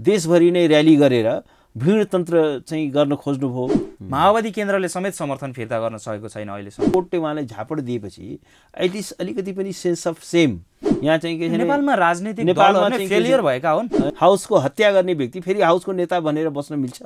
देशभरि नै र्याली गरेर भिडतन्त्र चाहिँ गर्न खोज्नुभयो। माओवादी केन्द्रले समेत समर्थन फिर्ता गर्न सकेको छैन अहिलेसम्म। कोर्टले उहाँलाई झापड दिएपछि एटलिस्ट अलिकति पनि सेन्स अफ सेम यहाँ चाहिँ के छ, नेपालमा राजनीतिक दलहरु फेलियर भएका हुन्। हाउसको हत्या गर्ने व्यक्ति फेरि हाउसको नेता भनेर बस्न मिल्छ?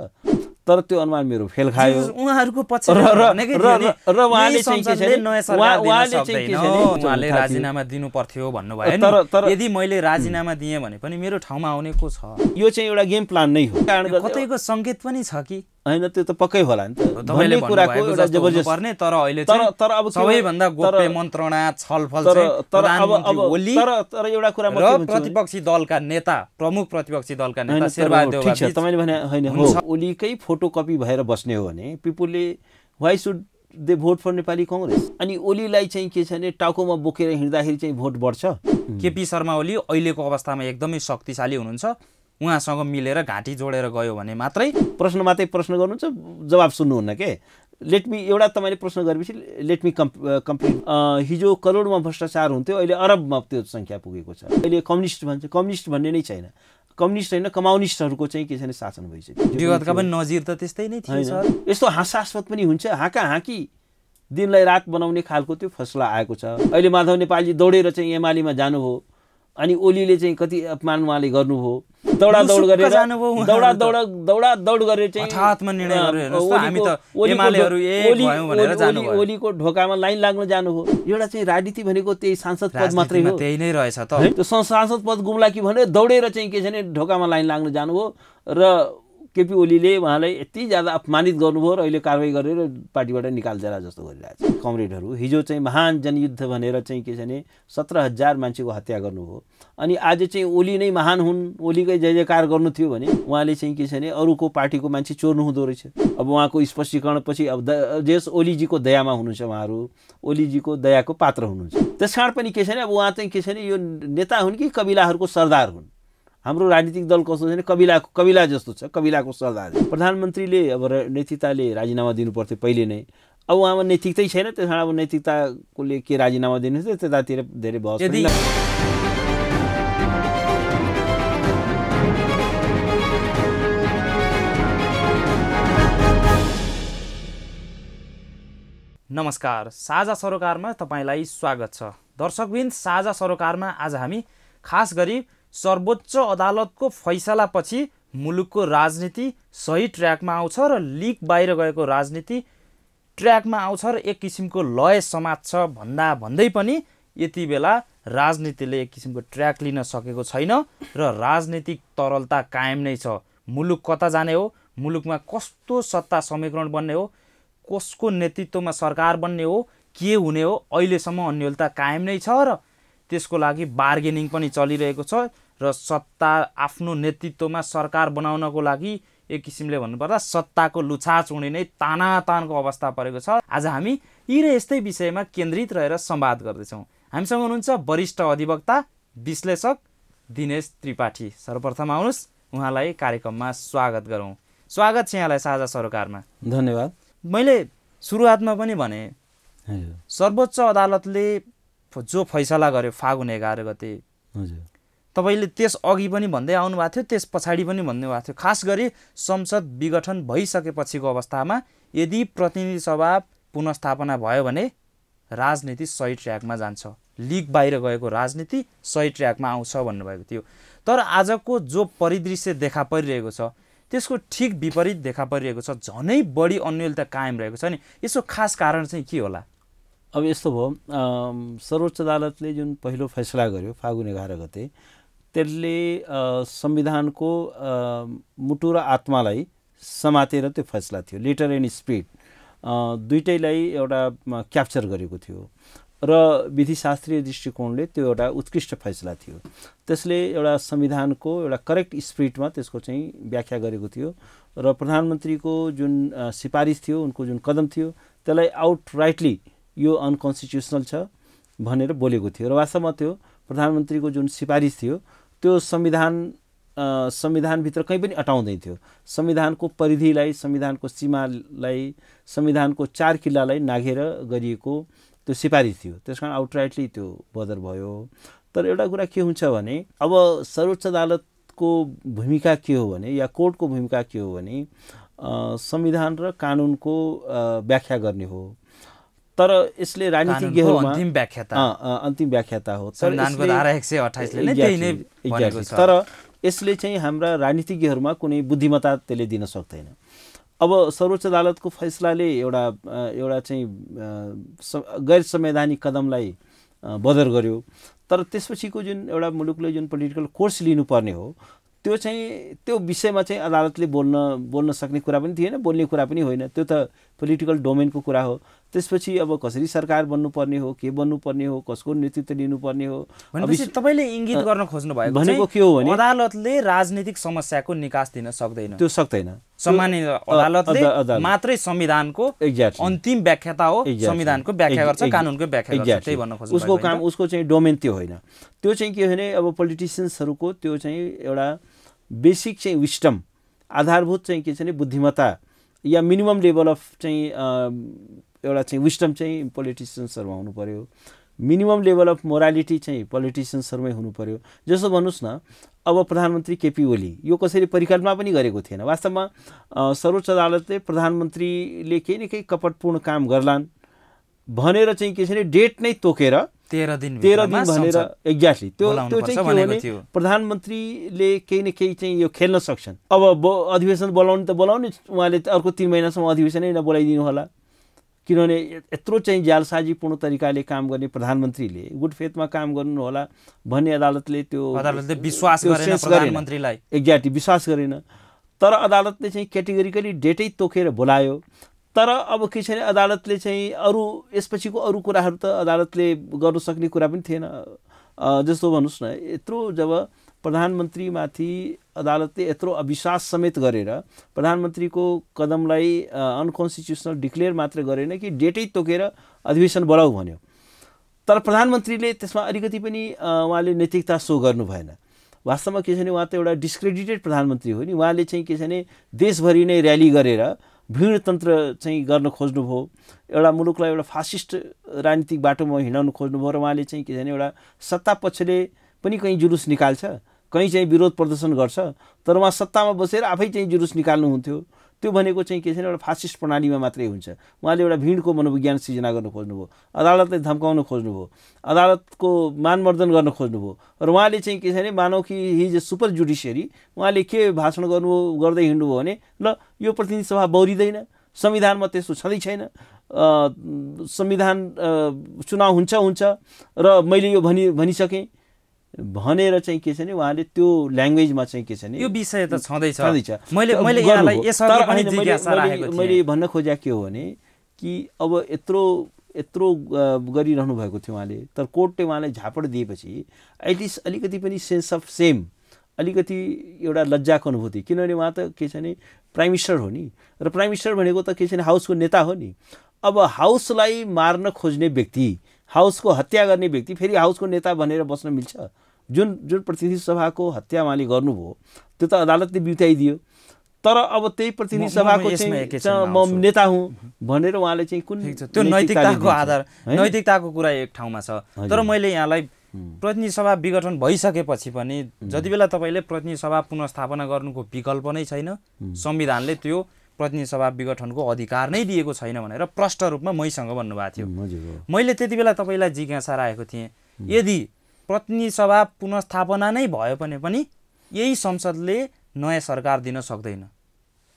तर त्यो अनुमान मेरो फेल खायो। उहाँहरूको पक्षमा भनेकै थिए नि र उहाँले चाहिँ के छ, नयाँ सरकार दिन सक्दैन, उहाँले राजीनामा दिनु पर्थ्यो भन्नुभयो नि। यदि मैले राजीनामा दिएँ भने पनि मेरो ठाउँमा आउने को छ? यो चाहिँ एउटा गेम प्लान नै हो। कतैको संकेत पनि छ कि हैन? त्यो त पक्कै होला नि त। तपाईले कुराको एउटा जबरजस्ती पर्ने। तर अहिले चाहिँ अब सबैभन्दा गोप्य मन्त्रणा छलफल चाहिँ प्रधानमन्त्री ओली तर एउटा कुरा म र प्रतिपक्षी दलका नेता, प्रमुख प्रतिपक्षी दलका नेता शेरबहादुर देउवा ठीक छ, तपाईले भने हैन हो, ओलीकै फोटोकपी भएर बस्ने हो भने पिपुलले why should they vote for Nepali Congress? अनि ओलीलाई चाहिँ के छ भने टाउकोमा बोकेर हिँड्दाखेरि चाहिँ भोट बढ्छ। केपी शर्मा ओली अहिलेको अवस्थामा एकदमै शक्तिशाली हुनुहुन्छ। उहाँसँग मिलेर घाँटी जोडेर गयो भने मात्रै प्रश्न मात्रै प्रश्न गर्नुहुन्छ, जवाब सुन्नुहुन्न के? लेट मी एउटा तपाईले प्रश्न गरेपछि लेट मी कम्प्लिट। हिजो करोडमा भ्रष्टाचार हुन्थ्यो, अहिले अरबमा त्यो संख्या पुगेको छ। अहिले कम्युनिस्ट भन्छ, कम्युनिस्ट भन्ने नै छैन, कम्युनिस्ट हैन कमाउनिस्टहरूको चाहिँ के छैन शासन भइसक्यो। विगतका पनि नजिर त त्यस्तै नै थियो सर। यस्तो हास्यास्पद पनि हुन्छ, हाकी दिनलाई रात बनाउने खालको त्यो फैसला आएको छ। अहिले माधव नेपालजी दौडेर चाहिँ एमालेमा जानुभयो, अनि ओलीले चाहिँ कति अपमान उहाँले गर्नुभयो, दौडादौड गरेर दौडादौड गरेर चाहिँ हठातमा निर्णय गरेर हेर्नुस् त, हामी त एमालेहरु एक भयौं भनेर जानुभयो। ओलीको ढोकामा लाइन लाग्न जानुभयो। एउटा चाहिँ राजनीति भनेको त्यही सांसद पद मात्रै हो, त्यही नै रहेछ त। त्यो सांसद पद गुम्ला कि भने दौडेर चाहिँ के छ भने ढोकामा लाइन लाग्न जानुभयो र केपी ओलीले उहाँलाई यति ज्यादा अपमानित गर्नुभयो र अहिले कारबाही गरेर पार्टीबाट निकाल्छला जस्तो गरिरहेछ। कमरेडहरू हिजो चाहिँ महान जनयुद्ध भनेर चाहिँ के छ भने 17,000 मान्छेको हत्या गर्नुभयो, अनि आज चाहिँ ओली नै महान हुन्, ओलीकै जय जयकार गर्नु थियो भने उहाँले चाहिँ के छ भने अरूको पार्टीको मान्छे चोर्नु हुँदो रहेछ। अब उहाँको स्पष्टीकरण पछि अब जेस ओलीजीको दयामा हुनुहुन्छ, उहाँहरू ओलीजीको दयाको पात्र हुनुहुन्छ। त्यसकारण पनि के छ भने अब उहाँ चाहिँ के छ भने यो नेता हुन् कि कबिलाहरूको सरदार हुन्? हाम्रो राजनीतिक दल कस्तो छ भने कबिला जस्तो छ, कबिलाको सरदार। प्रधानमन्त्रीले अब नैतिकताले राजीनामा दिनु पर्थ्यो पहिले नै। अब उहाँमा नैतिकतै छैन, त्यसमा अब नैतिकताले के राजीनामा दिनु थियो त्यतातिर धेरै बहस पनि। नमस्कार, साझा सरोकारमा तपाईलाई स्वागत छ। दर्शकवृन्द, साझा सरोकारमा आज हामी खास गरी सर्वोच्च अदालतको फैसलापछि मुलुकको राजनीति सही ट्र्याकमा आउँछ र लिक बाहिर गएको राजनीति ट्र्याकमा आउँछ र एक किसिमको लय समात्छ भन्दै पनि यति बेला राजनीतिले एक किसिमको ट्र्याक लिन सकेको छैन र राजनीतिक तरलता कायम नै छ। मुलुक कता जाने हो, मुलुकमा कस्तो सत्ता समीकरण बन्ने हो, कसको नेतृत्वमा सरकार बन्ने हो, के हुने हो, अहिलेसम्म अन्योलता कायम नै छ र त्यसको लागि बार्गेनिङ पनि चलिरहेको छ र सत्ता आफ्नो नेतृत्वमा सरकार बनाउनको लागि एक किसिमले भन्नुपर्दा सत्ताको लुछाच उड्ने नै तानातानको अवस्था परेको छ। आज हामी यी र यस्तै विषयमा केन्द्रित रहेर संवाद गर्दैछौँ। हामीसँग हुनुहुन्छ वरिष्ठ अधिवक्ता विश्लेषक दिनेश त्रिपाठी। सर्वप्रथम आउनुहोस्, उहाँलाई कार्यक्रममा स्वागत गरौँ। स्वागत छ यहाँलाई साझा सरोकारमा। धन्यवाद। मैले सुरुवातमा पनि भने सर्वोच्च अदालतले जो फैसला गर्यो फागुन 11 गते, तपाईले त्यस अघि पनि भन्दै आउनु भएको थियो, त्यस पछाडि पनि भन्दै भएको थियो, खास गरी संसद विघटन भइसकेपछिको अवस्थामा यदि प्रतिनिधि सभा पुनर्स्थापना भयो भने राजनीति सही ट्र्याकमा जान्छ, लिक बाहिर गएको राजनीति सही ट्र्याकमा आउँछ भन्नुभएको थियो। तर आजको जो परिदृश्य देखा परिरहेको छ त्यसको ठिक विपरीत देखा परिरहेको छ, झनै बढी अन्योलता कायम रहेको छ नि। यसको खास कारण चाहिँ के होला? अब यस्तो भयो, सर्वोच्च अदालतले जुन पहिलो फैसला गर्यो फागुन 11 गते, त्यसले संविधानको मुटु र आत्मालाई समातेर त्यो फैसला थियो। लेटर एन्ड स्पिरिट दुईटैलाई एउटा क्याप्चर गरेको थियो र विधिशास्त्रीय दृष्टिकोणले त्यो एउटा उत्कृष्ट फैसला थियो। त्यसले एउटा संविधानको एउटा करेक्ट स्पिरिटमा त्यसको चाहिँ व्याख्या गरेको थियो र प्रधानमन्त्रीको जुन सिफारिस थियो, उनको जुन कदम थियो, त्यसलाई आउटराइटली यो अनकन्स्टिट्युसनल छ भनेर बोलेको थियो। र वास्तवमा त्यो प्रधानमन्त्रीको जुन सिफारिस थियो त्यो संविधानभित्र कहीँ पनि अटाउँदै थियो। संविधानको परिधिलाई, संविधानको सीमालाई, संविधानको 4 किल्लालाई नाघेर गरिएको त्यो सिफारिस थियो। त्यसकारण आउटराइटली त्यो बदर भयो। तर एउटा कुरा के हुन्छ भने अब सर्वोच्च अदालत अदालतको भूमिका के हो भने या कोर्टको भूमिका के हो भने संविधान र कानुनको व्याख्या गर्ने हो। तर यसले राजनीतिज्ञहरुमा अन्तिम व्याख्याता हो। संविधानको धारा 128 ले नै त्यही नै भनेको छ। तर यसले चाहिँ हाम्रा राजनीतिज्ञहरुमा कुनै बुद्धिमत्ता त्यसले दिन सक्दैन। अब सर्वोच्च अदालतको फैसलाले एउटा चाहिँ गैर संवैधानिक कदमलाई बदर गर्यो। तर त्यसपछिको जुन एउटा मुलुकले जुन पोलिटिकल कोर्स लिनुपर्ने हो त्यो विषयमा चाहिँ अदालतले बोल्न सक्ने कुरा पनि थिएन, बोल्ने कुरा पनि होइन। त्यो त पोलिटिकल डोमेनको कुरा हो। त्यसपछि अब कसरी सरकार बन्नुपर्ने हो, के बन्नुपर्ने हो, कसको नेतृत्व लिनुपर्ने हो। भनेपछि तपाईले इंगित गर्न खोज्नु भएको भनेको के हो भने अदालतले राजनीतिक समस्याको निकास दिन सक्दैन। त्यो सक्दैन। सामान्य अदालतले मात्रै संविधानको अन्तिम व्याख्याता हो, संविधानको व्याख्या गर्छ, कानुनको व्याख्या गर्छ। त्यही भन्न खोज्नु उसको काम, उसको चाहिँ डोमेन त्यो होइन। त्यो चाहिँ के भने अब पोलिटिशियन्सहरुको त्यो चाहिँ एउटा बेसिक चाहिँ विस्डम, आधारभूत चाहिँ के छ भने बुद्धिमत्ता या मिनिमम लेभल अफ चाहिँ एउटा चाहिँ विस्डम चाहिँ पोलिटिशियन्सहरुमा हुनु पर्यो। मिनिमम लेभल अफ मोरालिटी चाहिँ पोलिटिशियन्सहरुमै हुनु पर्यो। जसो भन्नुस् न, अब प्रधानमन्त्री केपी ओली यो कसैले परिकल्पना पनि गरेको थिएन। वास्तवमा सर्वोच्च अदालतले प्रधानमन्त्रीले केही न केही कपटपूर्ण काम गर्लान् भनेर चाहिँ के छ भने डेट नै तोकेर 13 दिन भनेर एक्ज्याक्टली त्यो चाहिँ के भने प्रधानमन्त्रीले केही न केही चाहिँ यो खेल्न सक्छन्। अब अधिवेशन बोलाउनु त बोलाउने, उहाँले अर्को 3 महिनासम्म अधिवेशनै नबोलाइदिनु होला। किनभने यत्रो चाहिँ जालसाजीपूर्ण तरिकाले काम गर्ने प्रधानमन्त्रीले गुड फेथमा काम गर्नु होला भन्ने अदालतले विश्वास गरेन प्रधानमन्त्रीलाई। एक्ज्याक्टली विश्वास गरेन। तर अदालतले चाहिँ क्याटेगोरिकली डेटै तोकेर बोलायो। तर अब के छ भने अदालतले चाहिँ यसपछिको अरू कुराहरू त अदालतले गर्न सक्ने कुरा पनि थिएन। जस्तो भन्नुस् न, यत्रो जब प्रधानमन्त्रीमाथि अदालतले यत्रो अविश्वास समेत गरेर प्रधानमन्त्रीको कदमलाई अनकन्स्टिट्युसनल डिक्लेयर मात्र गरेन कि डेटै तोकेर अधिवेशन बोलाऊ भन्यो। तर प्रधानमन्त्रीले त्यसमा अलिकति पनि उहाँले नैतिकता सो गर्नु भएन। वास्तवमा के छ भने उहाँ त एउटा डिस्क्रेडिटेड प्रधानमन्त्री हो नि। उहाँले चाहिँ के छ भने देशभरि नै र्याली गरेर भिडतन्त्र चाहिँ गर्न खोज्नुभयो, एउटा मुलुकलाई एउटा फासिस्ट राजनीतिक बाटोमा हिँडाउन खोज्नुभयो। र उहाँले चाहिँ के छ भने एउटा सत्ता पक्षले पनि कहीँ जुलुस निकाल्छ, कहीँ चाहिँ विरोध प्रदर्शन गर्छ, तर उहाँ सत्तामा बसेर आफै चाहिँ जुलुस निकाल्नुहुन्थ्यो। त्यो भनेको चाहिँ के छ भने एउटा फासिस्ट प्रणालीमा मात्रै हुन्छ। उहाँले एउटा भिडको मनोविज्ञान सिर्जना गर्न खोज्नुभयो, अदालतलाई धम्काउन खोज्नुभयो, अदालतको मानमर्दन गर्न खोज्नुभयो। र उहाँले चाहिँ के छ भने मानव कि हिज सुपर जुडिसियरी, उहाँले के भाषण गर्दै हिँड्नुभयो भने ल यो प्रतिनिधि सभा बौरिँदैन, संविधानमा त्यस्तो छँदै छैन, संविधान चुनाव हुन्छ र मैले यो भनिसकेँ भनेर चाहिँ के छ भने उहाँले त्यो ल्याङ्ग्वेजमा चाहिँ के छ भने यो विषय त छँदैछ। मैले यहाँलाई यसरी पनि जिज्ञासा राखेको थिएँ। मैले भन्न खोजेको के हो भने कि अब यत्रो गरिरहनु भएको थियो उहाँले, तर कोर्टले उहाँलाई झापड दिएपछि एटलिस्ट अलिकति पनि सेन्स अफ सेम, अलिकति एउटा लज्जाको अनुभूति। किनभने उहाँ त के छ भने प्राइम मिनिस्टर हो नि, र प्राइम मिनिस्टर भनेको त के छ भने हाउसको नेता हो नि। अब हाउसलाई मार्न खोज्ने व्यक्ति, हाउसको हत्या गर्ने व्यक्ति फेरि हाउसको नेता भनेर बस्न मिल्छ? जुन प्रतिनिधि सभाको हत्या उहाँले गर्नुभयो त्यो त अदालतले बिउताइदियो। तर अब त्यही प्रतिनिधि सभाको चाहिँ म नेता हुँ भनेर उहाँले चाहिँ कुन त्यो नैतिकताको आधार, नैतिकताको कुरा एक ठाउँमा छ। तर मैले यहाँलाई प्रतिनिधि सभा विघटन भइसकेपछि पनि जति बेला तपाईँले प्रतिनिधि सभा पुनर्स्थापना गर्नुको विकल्प नै छैन, संविधानले त्यो प्रतिनिधि सभा विघटनको अधिकार नै दिएको छैन भनेर प्रष्ट रूपमा मैसँग भन्नुभएको थियो। मैले त्यति बेला तपाईँलाई जिज्ञासा राखेको थिएँ, यदि प्रतिनिधि सभा पुनर्स्थापना नै भयो भने पनि यही संसदले नयाँ सरकार दिन सक्दैन,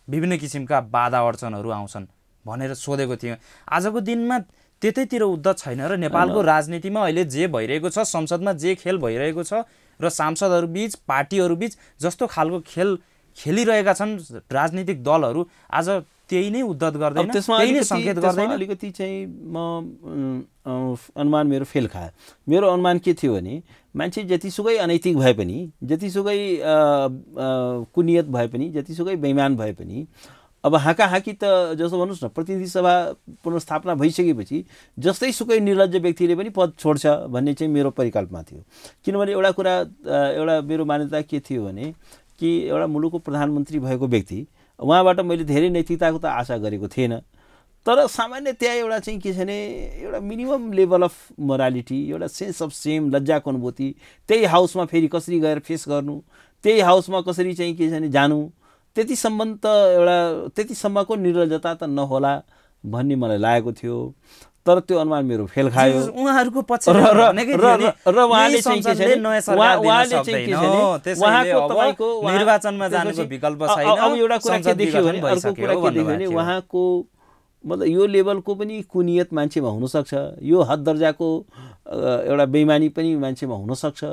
विभिन्न किसिमका बाधा अडचनहरू आउँछन् भनेर सोधेको थिएँ। आजको दिनमा त्यतैतिर उद्धत छैन र नेपालको राजनीतिमा अहिले जे भइरहेको छ, संसदमा जे खेल भइरहेको छ र सांसदहरू बीच, पार्टीहरू बीच जस्तो खालको खेल खेलिरहेका छन् राजनीतिक दलहरू, आज त्यही नै उद्धत गर्दैन, त्यही नै संकेत गर्दैन। अलिकति चाहिँ म अनुमान मेरो फेल खायो। मेरो अनुमान के थियो भने मान्छे जतिसुकै अनैतिक भए पनि, जतिसुकै कुनियत भए पनि, जतिसुकै बेइमान भए पनि, अब हाँकाहाँकी त जस्तो भन्नुहोस् न, प्रतिनिधि सभा पुनर्स्थापना भइसकेपछि जस्तै सुकै निर्लज्ज व्यक्तिले पनि पद छोड्छ भन्ने चाहिँ मेरो परिकल्पना थियो। किनभने एउटा कुरा, एउटा मेरो मान्यता के थियो भने कि एउटा मुलुकको प्रधानमन्त्री भएको व्यक्ति, उहाँबाट मैले धेरै नैतिकताको त आशा गरेको थिएन। तर सामान्य त्यहाँ एउटा चाहिँ के छ भने एउटा मिनिमम लेभल अफ मोरालिटी, एउटा सेन्स अफ सेम, लज्जाको अनुभूति, त्यही हाउसमा फेरि कसरी गएर फेस गर्नु, त्यही हाउसमा कसरी चाहिँ के छ भने जानु, त्यतिसम्म त एउटा त्यतिसम्मको निर्लजता त नहोला भन्ने मलाई लागेको थियो। तर त्यो अनुमान मेरो फेल खायो। उहाँहरूको पछि र उहाँले चाहिँ के छ भने उहाँको तपाईको निर्वाचनमा जानुको विकल्प छैन। अब एउटा कुरा के देख्यो भने अर्को कुरा के देख्यो भने उहाँको मतलब यो लेभलको पनि कुनियत मान्छेमा हुनसक्छ, यो हद दर्जाको एउटा बेइमानी पनि मान्छेमा हुनसक्छ,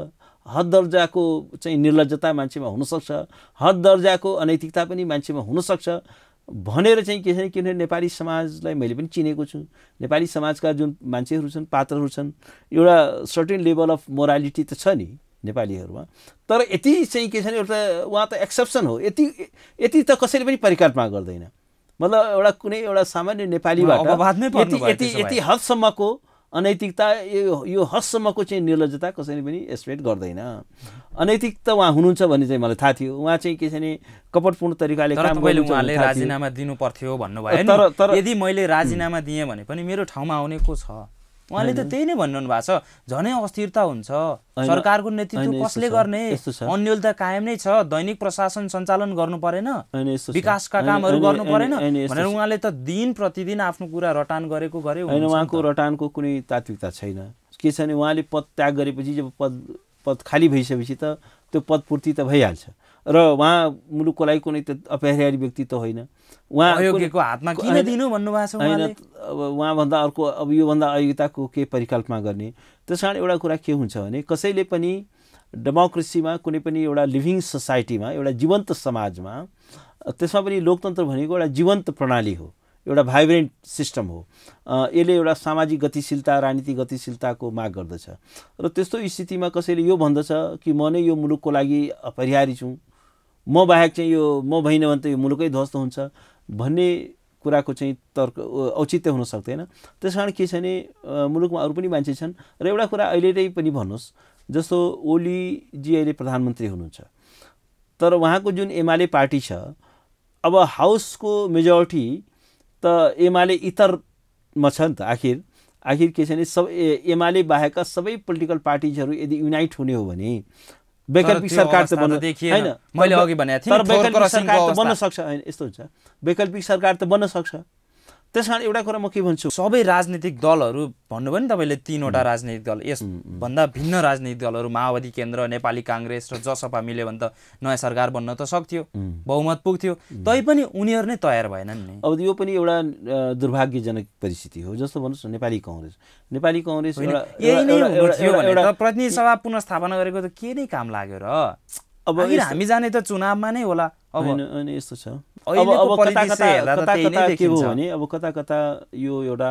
हद दर्जाको चाहिँ निर्लजता मान्छेमा हुनसक्छ, हद दर्जाको अनैतिकता पनि मान्छेमा हुनसक्छ भनेर चाहिँ के छ भने किनभने नेपाली समाजलाई मैले पनि चिनेको छु। नेपाली समाजका जुन मान्छेहरू छन्, पात्रहरू छन्, एउटा सर्टेन लेभल अफ मोरालिटी त छ नि नेपालीहरूमा। तर यति चाहिँ के छ भने एउटा उहाँ त एक्सेप्सन हो, यति त कसैले पनि परिकल्पना गर्दैन। मतलब एउटा कुनै एउटा सामान्य नेपालीबाट यति हदसम्मको अनैतिकता, यो हदसम्मको चाहिँ निर्लजता कसैले पनि एक्सपेक्ट गर्दैन। अनैतिक त उहाँ हुनुहुन्छ भन्ने चाहिँ मलाई थाहा थियो। उहाँ चाहिँ के छ भने कपटपूर्ण तरिकाले काम गर्नुहुन्छ। उहाँले राजीनामा दिनु पर्थ्यो भन्नुभयो नि। यदि मैले राजीनामा दिएँ भने पनि मेरो ठाउँमा आउने को छ? उहाँले त त्यही नै भन्नु भएको छ, झनै अस्थिरता हुन्छ, सरकारको नेतृत्व कसले गर्ने, अन्यलता कायम नै छ, दैनिक प्रशासन सञ्चालन गर्नु परेन, विकासका कामहरू गर्नु परेन भनेर उहाँले त दिन प्रतिदिन आफ्नो कुरा रटान गरेको गरे। होइन, उहाँको रटानको कुनै तात्विकता छैन। के छ भने उहाँले पद त्याग गरेपछि जब पद खाली भइसकेपछि त त्यो पदपूर्ति त भइहाल्छ र उहाँ मुलुकको लागि कुनै त अपरिहार्य व्यक्ति त होइन। उहाँ अयोग्यको हातमा किन दिनु भन्नुभएको छ उहाँले? अब उहाँभन्दा अर्को अब योभन्दा अयोग्यताको के परिकल्पना गर्ने? त्यस कारण एउटा कुरा के हुन्छ भने कसैले पनि डेमोक्रेसीमा, कुनै पनि एउटा लिभिङ सोसाइटीमा, एउटा जीवन्त समाजमा, त्यसमा पनि लोकतन्त्र भनेको एउटा जीवन्त प्रणाली हो, एउटा भाइब्रेन्ट सिस्टम हो। यसले एउटा सामाजिक गतिशीलता, राजनीतिक गतिशीलताको माग गर्दछ र त्यस्तो स्थितिमा कसैले यो भन्दछ कि म नै यो मुलुकको लागि अपरिहार्य छु, म बाहेक चाहिँ यो म भइन भने त यो मुलुकै ध्वस्त हुन्छ भन्ने कुराको चाहिँ तर्क औचित्य हुन सक्दैन। त्यस कारण के छ भने मुलुकमा अरू पनि मान्छे छन् र एउटा कुरा अहिले पनि भन्नुहोस्, जस्तो ओलीजी अहिले प्रधानमन्त्री हुनुहुन्छ, तर उहाँको जुन एमाले पार्टी छ, अब हाउसको मेजोरिटी त एमाले इतरमा छ नि त। आखिर के छ भने सब एमाले बाहेकका सबै पोलिटिकल पार्टिजहरू यदि युनाइट हुने हो भने वैकल्पिक सरकार त बन्न हैन, मैले अघि भनेको थिएँ, तर वैकल्पिक सरकार त बन्न सक्छ। हैन, यस्तो हुन्छ, वैकल्पिक सरकार त बन्न सक्छ। त्यसकारण एउटा कुरा म के भन्छु, सबै राजनीतिक दलहरू भन्नुभयो नि तपाईँले, 3वटा राजनीतिक दल, यसभन्दा भिन्न राजनीतिक दलहरू माओवादी केन्द्र, नेपाली काङ्ग्रेस र जसपा मिल्यो भने त नयाँ सरकार बन्न त सक्थ्यो, बहुमत पुग्थ्यो, तैपनि उनीहरू नै तयार भएनन् नि। अब यो पनि एउटा दुर्भाग्यजनक परिस्थिति हो। जस्तो भन्नुहोस् न, नेपाली काङ्ग्रेस एउटा प्रतिनिधि सभा पुनर्स्थापना गरेको त के नै काम लाग्यो र? अब हामी जाने त चुनावमा नै होला। होइन, यस्तो छ। अब कता के हो भने अब कता यो एउटा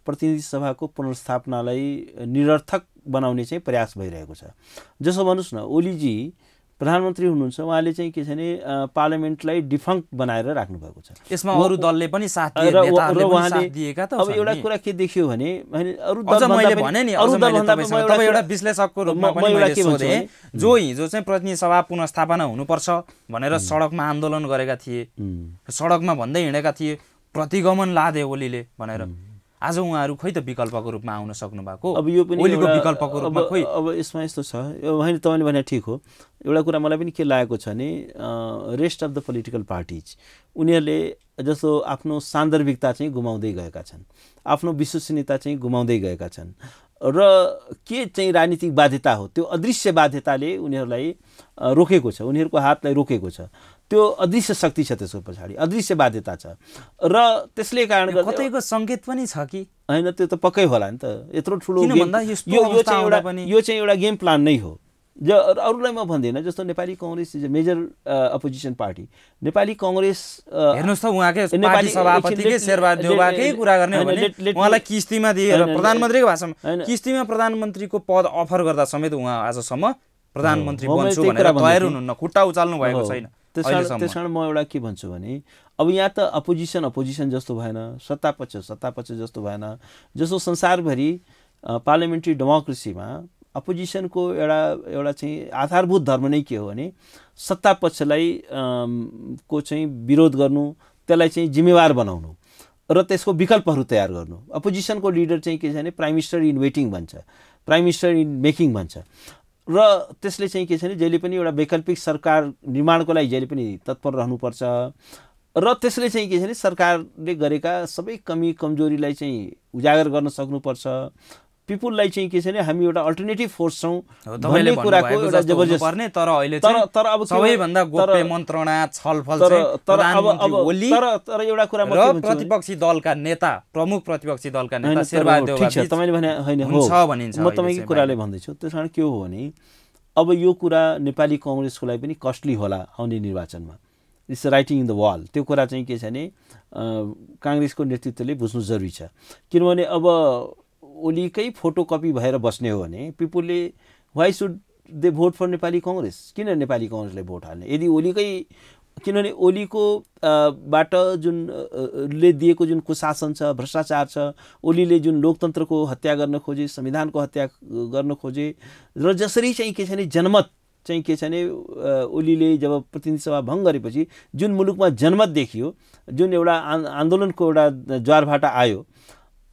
प्रतिनिधि सभाको पुनर्स्थापनालाई निरर्थक बनाउने चाहिँ प्रयास भइरहेको छ। जसो भन्नुहोस् न, ओलीजी प्रधानमन्त्री हुनुहुन्छ, उहाँले चाहिँ के छ भने पार्लियामेन्टलाई डिफङ्क्ट बनाएर राख्नु भएको छ। यसमा अरू दलले पनि साथ दिए, नेताहरूले पनि साथ दिएका त। अब एउटा कुरा के देखियो भने अरू दल मैले भने नि, अझ मैले तपाईँ एउटा विश्लेषकको रूपमा पनि मैले सोधेँ, जो हिजो चाहिँ प्रतिनिधि सभा पुनर्स्थापना हुनुपर्छ भनेर सडकमा आन्दोलन गरेका थिए, सडकमा भन्दै हिँडेका थिए, प्रतिगमन लादे ओलीले भनेर, आज उहाँहरू खोइ त विकल्पको रूपमा आउन सक्नु भएको? अब यो पनि ओलीको विकल्पको रूपमा खोइ? अब यसमा यस्तो छ, होइन, तपाईँले भने ठिक हो। एउटा कुरा मलाई पनि के लागेको छ भने rest of the political parties उनीहरूले जस्तो आफ्नो सान्दर्भिकता चाहिँ गुमाउँदै गएका छन्, आफ्नो विश्वसनीयता चाहिँ गुमाउँदै गएका छन् र के चाहिँ राजनीतिक बाध्यता हो, त्यो अदृश्य बाध्यताले उनीहरूलाई रोकेको छ, उनीहरूको हातलाई रोकेको छ। त्यो अदृश्य शक्ति छ, त्यसको पछाडि अदृश्य बाध्यता छ र त्यसले कारण कतैको सङ्केत पनि छ कि होइन? त्यो त पक्कै होला नि त। यत्रो ठुलो यो चाहिँ एउटा गेम प्लान नै हो। अरूलाई म भन्दिनँ, जस्तो Nepali Congress is a major opposition party. Nepali Congress हेर्नुहोस् त, उहाँकै पार्टी सभापतिकै शेरबहादुर देउवाकै कुरा गर्ने हो भने उहाँलाई किस्तीमा दिएर प्रधानमन्त्रीको भाषामा किस्तीमा प्रधानमन्त्रीको पद अफर गर्दा समेत उहाँ आजसम्म प्रधानमन्त्री बन्छु भनेर तयार हुनुहुन्न, खुट्टा उचाल्नु भएको छैन। त्यस कारण म एउटा के भन्छु भने अब यहाँ त अपोजिसन जस्तो भएन, सत्तापक्ष जस्तो भएन। जस्तो संसारभरि पार्लियामेन्ट्री डेमोक्रेसीमा अपोजिसनको एउटा चाहिँ आधारभूत धर्म नै के हो भने सत्तापक्षलाई को चाहिँ विरोध गर्नु, त्यसलाई चाहिँ जिम्मेवार बनाउनु र त्यसको विकल्पहरू तयार गर्नु। अपोजिसनको लिडर चाहिँ के छ भने प्राइम मिनिस्टर इन वेटिङ भन्छ, प्राइम मिनिस्टर इन मेकिङ भन्छ र त्यसले चाहिँ के छ भने जहिले पनि एउटा वैकल्पिक सरकार निर्माणको लागि जहिले पनि तत्पर रहनुपर्छ र त्यसले चाहिँ के छ भने सरकारले गरेका सबै कमी कमजोरीलाई चाहिँ उजागर गर्न सक्नुपर्छ। पिपुललाई चाहिँ के छ भने हामी एउटा अल्टरनेटिभ फोर्स छौँ भन्ने कुराको एउटा जबरजस्त पर्ने। तर अहिले तर अब सबैभन्दा गोप्य मन्त्रणा छलफल तर एउटा कुरा र प्रतिपक्षी दलका नेता प्रमुख प्रतिपक्षी दलका नेता शेरबहादुर देउवा ठीक छ तपाईले भने हैन हो भनिन्छ। म तपाईकै कुराले भन्दैछु। त्यसकारण के हो भने अब यो कुरा नेपाली कांग्रेसको लागि पनि कस्टली होला आउने निर्वाचनमा। It's writing in the wall. त्यो कुरा चाहिँ के छ भने कांग्रेसको नेतृत्वले बुझ्नु जरुरी छ। किनभने अब ओलीकै फोटोकपी भएर बस्ने हो भने पिपुलले why should they vote for Nepali Congress? किन नेपाली कांग्रेसलाई भोट हाल्ने? यदि ओलीकै किनभने ओलीको बाट जुन ले दिएको जुन कुशासन छ भ्रष्टाचार छ ओलीले जुन लोकतन्त्रको हत्या गर्न खोजे संविधानको हत्या गर्न खोजे र जसरी चाहिँ के छ भने जनमत चाहिँ के छ भने ओलीले जब प्रतिनिधि सभा भङ्ग गरेपछि जुन मुलुकमा जनमत देखियो जुन एउटा आन्दोलनको एउटा ज्वारभाटा आयो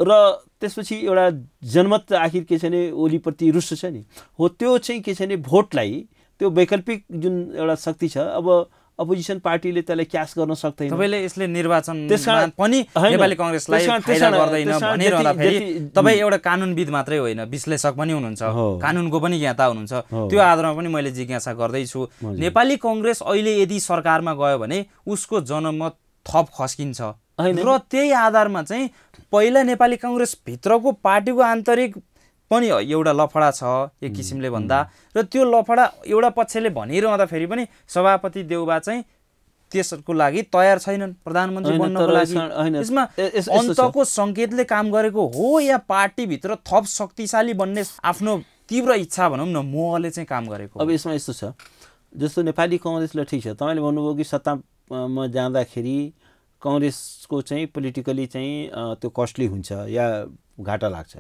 र त्यसपछि एउटा जनमत आखिर के छ भने ओलीप्रति रुष्ट छ नि हो त्यो चाहिँ के छ भने भोटलाई त्यो वैकल्पिक जुन एउटा शक्ति छ अब अपोजिसन पार्टीले त्यसलाई क्यास गर्न सक्दैन। तपाईले यसले निर्वाचनमा पनि नेपाली कांग्रेसलाई फाइदा गर्दैन भनिरहँदा फेरि तपाई एउटा कानुनविद मात्रै होइन विश्लेषक पनि हुनुहुन्छ कानुनको पनि ज्ञाता हुनुहुन्छ। त्यो आधारमा पनि मैले जिज्ञासा गर्दै छु नेपाली कांग्रेस अहिले यदि सरकारमा गयो भने उसको जनमत थप खस्किन्छ र त्यही आधारमा चाहिँ पहिला नेपाली कांग्रेस भित्रको पार्टीको आन्तरिक पनि एउटा लफडा छ एक किसिमले भन्दा र त्यो लफडा एउटा पक्षले भनिरहँदा फेरि पनि सभापति देउबा चाहिँ त्यसको लागि तयार छैनन् प्रधानमन्त्री बन्नको लागि। यसमा अन्तको संकेतले काम गरेको हो या पार्टीभित्र थप शक्तिशाली बन्ने आफ्नो तीव्र इच्छा भनौँ न मोहले चाहिँ काम गरेको? अब यसमा यस्तो छ जस्तो नेपाली कांग्रेसले ठीक छ तपाईले भन्नुभयो कि सत्तामा जाँदाखेरि कांग्रेसको चाहिँ पोलिटिकली चाहिँ त्यो कस्टली हुन्छ या घाटा लाग्छ।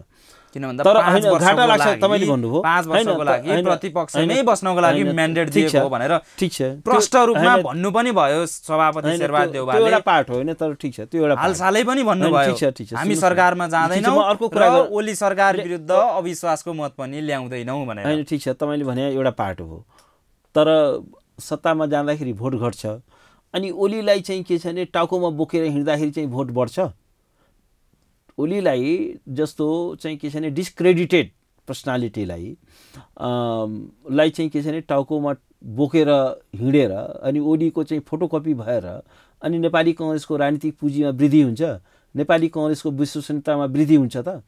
किन भन्दा तर घाटा लाग्छ तपाईले भन्नुभयो 5 वर्षको लागि प्रतिपक्षमै बस्नको लागि म्यान्डेट दिएको हो भनेर ठीक छ प्रष्ट रूपमा भन्नु पनि भयो सभापति शेरबहादुर देउवाले। त्यो एउटा पार्ट होइन तर ठीक छ त्यो एउटा हालसालै पनि भन्नु भयो हामी सरकारमा जाँदैनौँ अर्को कुरा ओली सरकार विरुद्ध अविश्वासको मत पनि ल्याउँदैनौँ भनेर। हैन ठीक छ तपाईले भने एउटा पार्ट हो तर सत्तामा जाँदाखेरि भोट घट्छ अनि ओलीलाई चाहिँ के छ भने टाउकोमा बोकेर हिँड्दाखेरि चाहिँ भोट बढ्छ। ओलीलाई जस्तो चाहिँ के छ भने डिस्क्रेडिटेड पर्सनालिटीलाई चाहिँ के छ भने टाउकोमा बोकेर हिँडेर अनि ओलीको चाहिँ फोटोकपी भएर अनि नेपाली कांग्रेसको राजनीतिक पुँजीमा वृद्धि हुन्छ नेपाली कांग्रेसको विश्वसनीयतामा वृद्धि हुन्छ त?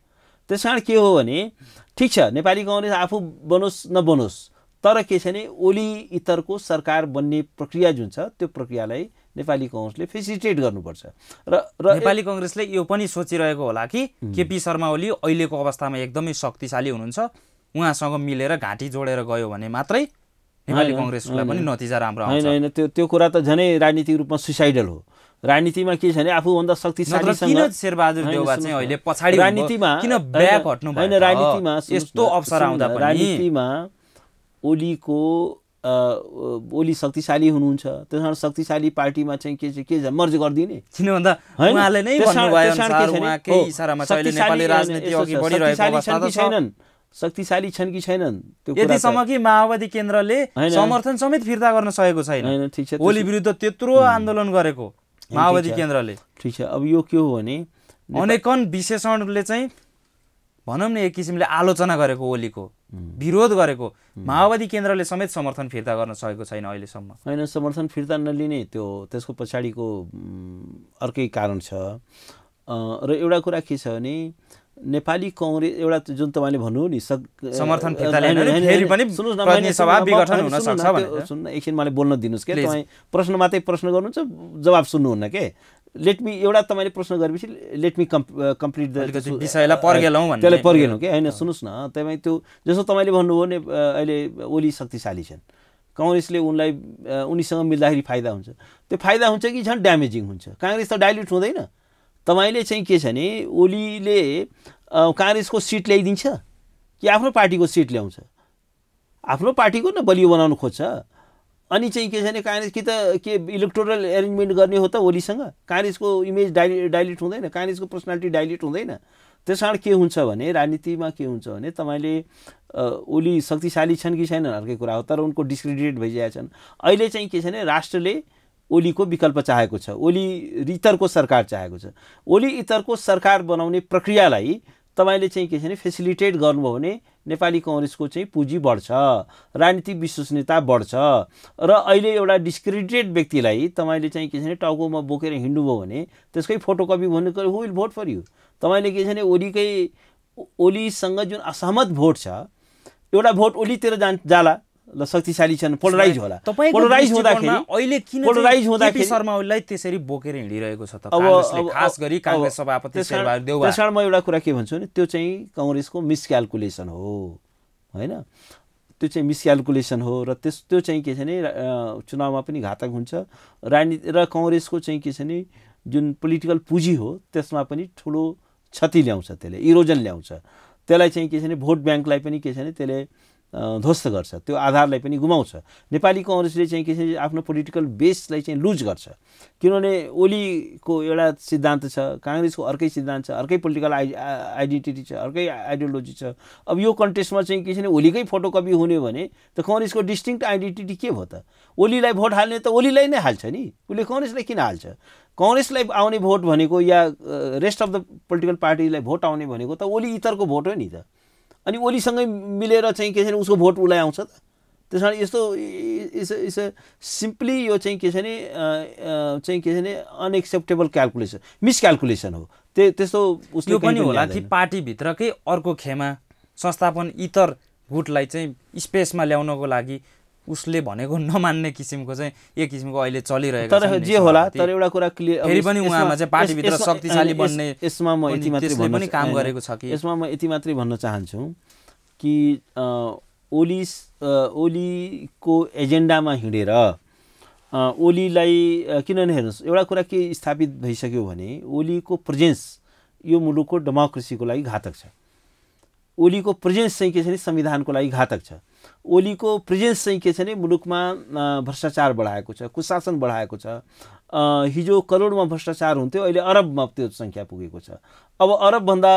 त्यसकारण के हो भने ठीक छ नेपाली कांग्रेस आफू बनोस् नबनोस् तर के छ भने ओली इतरको सरकार बन्ने प्रक्रिया जुन छ त्यो प्रक्रियालाई नेपाली कांग्रेसले फेसिलिटेट गर्नुपर्छ र नेपाली कांग्रेसले यो पनि सोचिरहेको होला कि केपी शर्मा ओली अहिलेको अवस्थामा एकदमै शक्तिशाली हुनुहुन्छ उहाँसँग मिलेर घाँटी जोडेर गयो भने मात्रै नेपाली कांग्रेसलाई पनि नतिजा राम्रो आउँछ। हैन त्यो कुरा त झनै राजनीतिक रूपमा सुसाइडल हो। राजनीतिमा के छ भने आफूभन्दा शक्तिशालीसँग किन शेरबहादुर देउवा चाहिँ अहिले पछाडी राजनीतिमा किन ब्याक हट्नु भयो? हैन राजनीतिमा यस्तो अवसर आउँदा पनि राजनीतिमा ओली शक्तिशाली हुनुहुन्छ त्यसकारण शक्तिशाली पार्टीमा चाहिँ के छ मर्ज गरिदिने किन भन्दा उहाँले नै भन्नुभयो अनुसार उहाँकै इशारामा चाहिँ नेपाली राजनीति अघि बढिरहेको अवस्था त छैनन् शक्तिशाली छन् कि छैनन् त्यो यतिसम्म कि माओवादी केन्द्रले समर्थन समेत फिर्ता गर्न सकेको छैन। ओली विरुद्ध त्यत्रो आन्दोलन गरेको माओवादी केन्द्रले। ठीक छ अब यो के हो भने अनेकन विशेषणले चाहिँ भनौँ न एक किसिमले आलोचना गरेको ओलीको विरोध गरेको माओवादी केन्द्रले समेत समर्थन फिर्ता गर्न सकेको छैन अहिलेसम्म। हैन समर्थन फिर्ता नलिने त्यसको पछाडिको अर्कै कारण छ र एउटा कुरा के छ भने नेपाली कांग्रेस एउटा जुन तपाईले भन्नु नि समर्थन फिर्ता लिने फेरि पनि प्रतिनिधि सभा विघटन हुन सक्छ भनेर सुन्न एकछिन मलाई बोल्न दिनुस् के तपाई प्रश्न मात्रै प्रश्न गर्नुहुन्छ जवाब सुन्नुहुन्न के लेट मी एउटा तपाईले प्रश्न गरेपछि लेट मी कम्प्लिट द विषयलाई पर्गेलौं भन्ने त्यसलाई पर्गेलौं के हैन सुनुस् न तपाई त्यो जस्तो तपाईले भन्नुभयो नि अहिले ओली शक्तिशाली छन् कांग्रेसले उनीसँग मिल्दाखेरि फाइदा हुन्छ त्यो फाइदा हुन्छ कि झन् ड्यामेजिङ हुन्छ? कांग्रेस त डाइल्युट हुँदैन। तपाईले चाहिँ के छ भने ओलीले कांग्रेसको सिट ल्याइदिन्छ कि आफ्नो पार्टीको सिट ल्याउँछ? आफ्नो पार्टीको न बलियो बनाउन खोज्छ अनि चाहिँ के छ भने कांग्रेस कि त के इलेक्टोरल एरेन्जमेन्ट गर्ने हो त ओलीसँग? कांग्रेसको इमेज डाइल्युट हुँदैन कांग्रेसको पर्सनालिटी डाइल्युट हुँदैन त्यसकारण के हुन्छ भने राजनीतिमा के हुन्छ भने तपाईँले ओली शक्तिशाली छन् कि छैनन् अर्कै कुरा हो, तर उनको डिस्क्रेडिटेड भइसकेका छन्। अहिले चाहिँ के छ भने राष्ट्रले ओलीको विकल्प चाहेको छ, ओली इतरको सरकार चाहेको छ। ओली इतरको सरकार बनाउने प्रक्रियालाई तपाईँले चाहिँ के छ भने फेसिलिटेट गर्नुभयो भने नेपाली कांग्रेसको चाहिँ पुँजी बढ्छ, राजनीतिक विश्वसनीयता बढ्छ। र अहिले एउटा डिस्क्रेडिटेड व्यक्तिलाई तपाईँले चाहिँ के छ भने टाउकोमा बोकेर हिँड्नुभयो भने त्यसकै फोटोकपी भन्नु हु विल भोट फर यु। तपाईँले के छ भने ओलीसँग जुन असहमत भोट छ, एउटा भोट ओलीतिर जाला ल, शक्तिशाली छन्, पोलराइज होला। पोलराइज हुँदाखेरि अहिले किन केपी शर्मा ओलीलाई त्यसरी बोकेर हिँडिरहेको छ त कांग्रेसले, खास गरी कांग्रेस सभापति शेरबहादुर देउवा? त्यसकारण म एउटा कुरा के भन्छु भने त्यो चाहिँ कांग्रेसको मिसक्यालकुलेसन हो, हैन? त्यो चाहिँ मिसक्यालकुलेसन हो र त्यो चाहिँ के छ भने चुनावमा पनि घातक हुन्छ। राजनीति र कांग्रेसको चाहिँ के छ भने जुन पोलिटिकल पुँजी हो त्यसमा पनि ठुलो क्षति ल्याउँछ, त्यसले इरोजन ल्याउँछ। त्यसलाई चाहिँ के छ भने भोट ब्याङ्कलाई पनि के छ भने त्यसले ध्वस्त गर्छ, त्यो आधारलाई पनि गुमाउँछ। नेपाली कांग्रेसले चाहिँ के छ आफ्नो पोलिटिकल बेसलाई चाहिँ लुज गर्छ, किनभने ओलीको एउटा सिद्धान्त छ, कांग्रेसको अर्कै सिद्धान्त छ, अर्कै पोलिटिकल आइडेन्टिटी छ, अर्कै आइडियोलोजी छ। अब यो कन्टेस्टमा चाहिँ के छ भने ओलीकै फोटोकपी हुने भने त कांग्रेसको डिस्टिङ्क्ट आइडेन्टिटी के भयो त? ओलीलाई भोट हाल्ने त ओलीलाई नै हाल्छ नि, उसले कांग्रेसलाई किन हाल्छ? कांग्रेसलाई आउने भोट भनेको या रेस्ट अफ द पोलिटिकल पार्टीलाई भोट आउने भनेको त ओली इतरको भोट हो नि त। अनि ओलीसँगै मिलेर चाहिँ के छ भने उसको भोट उसलाई आउँछ त। त्यस कारण यस्तो इस सिम्पली यो चाहिँ के छ भने चाहिँ के छ भने अनएक्सेप्टेबल क्यालकुलेसन, मिसक्यालकुलेसन हो। त्यस्तो उसले पनि होला कि पार्टीभित्रकै अर्को खेमा संस्थापन इतर गुटलाई चाहिँ स्पेसमा ल्याउनको लागि उसले भनेको नमान्ने किसिमको चाहिँ एक किसिमको अहिले चलिरहेको छ। तर जे होला, तर एउटा कुरा क्लियर, फेरि पनि उहाँमा चाहिँ पार्टीभित्र शक्तिशाली बन्ने यसमा म यति मात्रै पनि काम गरेको छ कि यसमा म यति मात्रै भन्न चाहन्छु कि ओलीको एजेन्डामा हिँडेर ओलीलाई किनभने हेर्नुहोस् एउटा कुरा के स्थापित भइसक्यो भने ओलीको प्रेजेन्स यो मुलुकको डेमोक्रेसीको लागि घातक छ। ओलीको प्रेजेन्स चाहिँ के छ भने संविधानको लागि घातक छ। ओलीको प्रेजेन्स चाहिँ के छ भने मुलुकमा भ्रष्टाचार बढाएको छ, कुशासन बढाएको छ। हिजो करोडमा भ्रष्टाचार हुन्थ्यो, अहिले अरबमा त्यो सङ्ख्या पुगेको छ। अब अरबभन्दा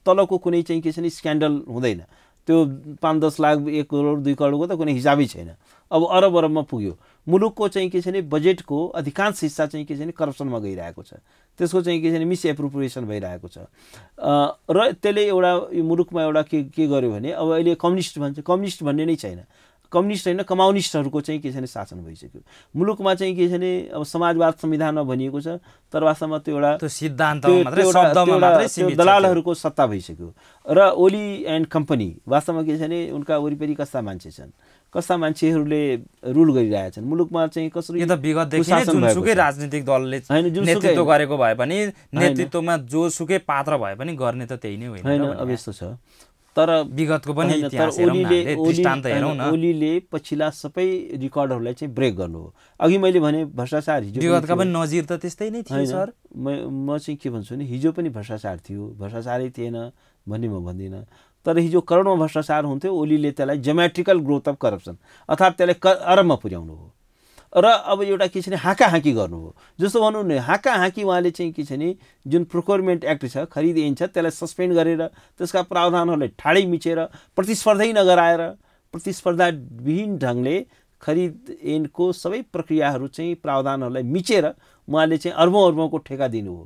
तलको कुनै चाहिँ के छ भने स्क्यान्डल हुँदैन, त्यो 5-10 लाख 1 करोड 2 करोडको त कुनै हिसाबै छैन। अब अरबमा पुग्यो। मुलुकको चाहिँ के छ भने बजेटको अधिकांश हिस्सा चाहिँ के छ भने करप्सनमा गइरहेको छ, त्यसको चाहिँ के छ भने मिसएप्रोप्रिएसन भइरहेको छ। र त्यसले एउटा मुलुकमा एउटा के गर्यो भने अब अहिले कम्युनिस्ट भन्छ, कम्युनिस्ट भन्ने नै छैन, कम्युनिस्ट होइन कमाउनिस्टहरूको चाहिँ के छ भने शासन भइसक्यो मुलुकमा। चाहिँ के छ भने अब समाजवाद संविधानमा भनिएको छ, तर वास्तवमा त्यो एउटा दलालहरूको सत्ता भइसक्यो। र ओली एन्ड कम्पनी वास्तवमा के छ भने उनका वरिपरि कस्ता मान्छे छन्, कस्ता मान्छेहरूले रुल गरिरहेछन् मुलुकमा चाहिँ कसरी यो त विगतदेखि नै जुनसुकै राजनीतिक दलले नेतृत्व गरेको भए पनि नेतृत्वमा जोसुकै पात्र भए पनि गर्ने त त्यही नै होइन। अब यस्तो छ, तर विगतको पनि इतिहास हेरौँ न, ओलीले पछिल्ला सबै रेकर्डहरूलाई चाहिँ ब्रेक गर्नु हो। अघि मैले भने भ्रष्टाचार हिजो विगतका पनि नजिर त त्यस्तै नै थियो सर। म चाहिँ के भन्छु भने हिजो पनि भ्रष्टाचार थियो, भ्रष्टाचारै थिएन भन्ने म भन्दिनँ। तर हिजो करोडमा भ्रष्टाचार हुन्थ्यो, ओलीले त्यसलाई ज्योमेट्रिकल ग्रोथ अफ करप्सन अर्थात् त्यसलाई अरबमा पुर्याउनु हो। र अब एउटा के छ भने हाँकाहाँकी गर्नु हो। जस्तो भनौँ न हाँकाहाँकी उहाँले चाहिँ के छ भने जुन प्रोक्योरमेन्ट एक्ट छ, खरिद ऐन छ, त्यसलाई सस्पेन्ड गरेर त्यसका प्रावधानहरूलाई ठाडै मिचेर प्रतिस्पर्धै नगराएर प्रतिस्पर्धाविहीन ढङ्गले खरिद ऐनको सबै प्रक्रियाहरू चाहिँ प्रावधानहरूलाई मिचेर उहाँले चाहिँ अर्बौँको ठेका दिनु हो।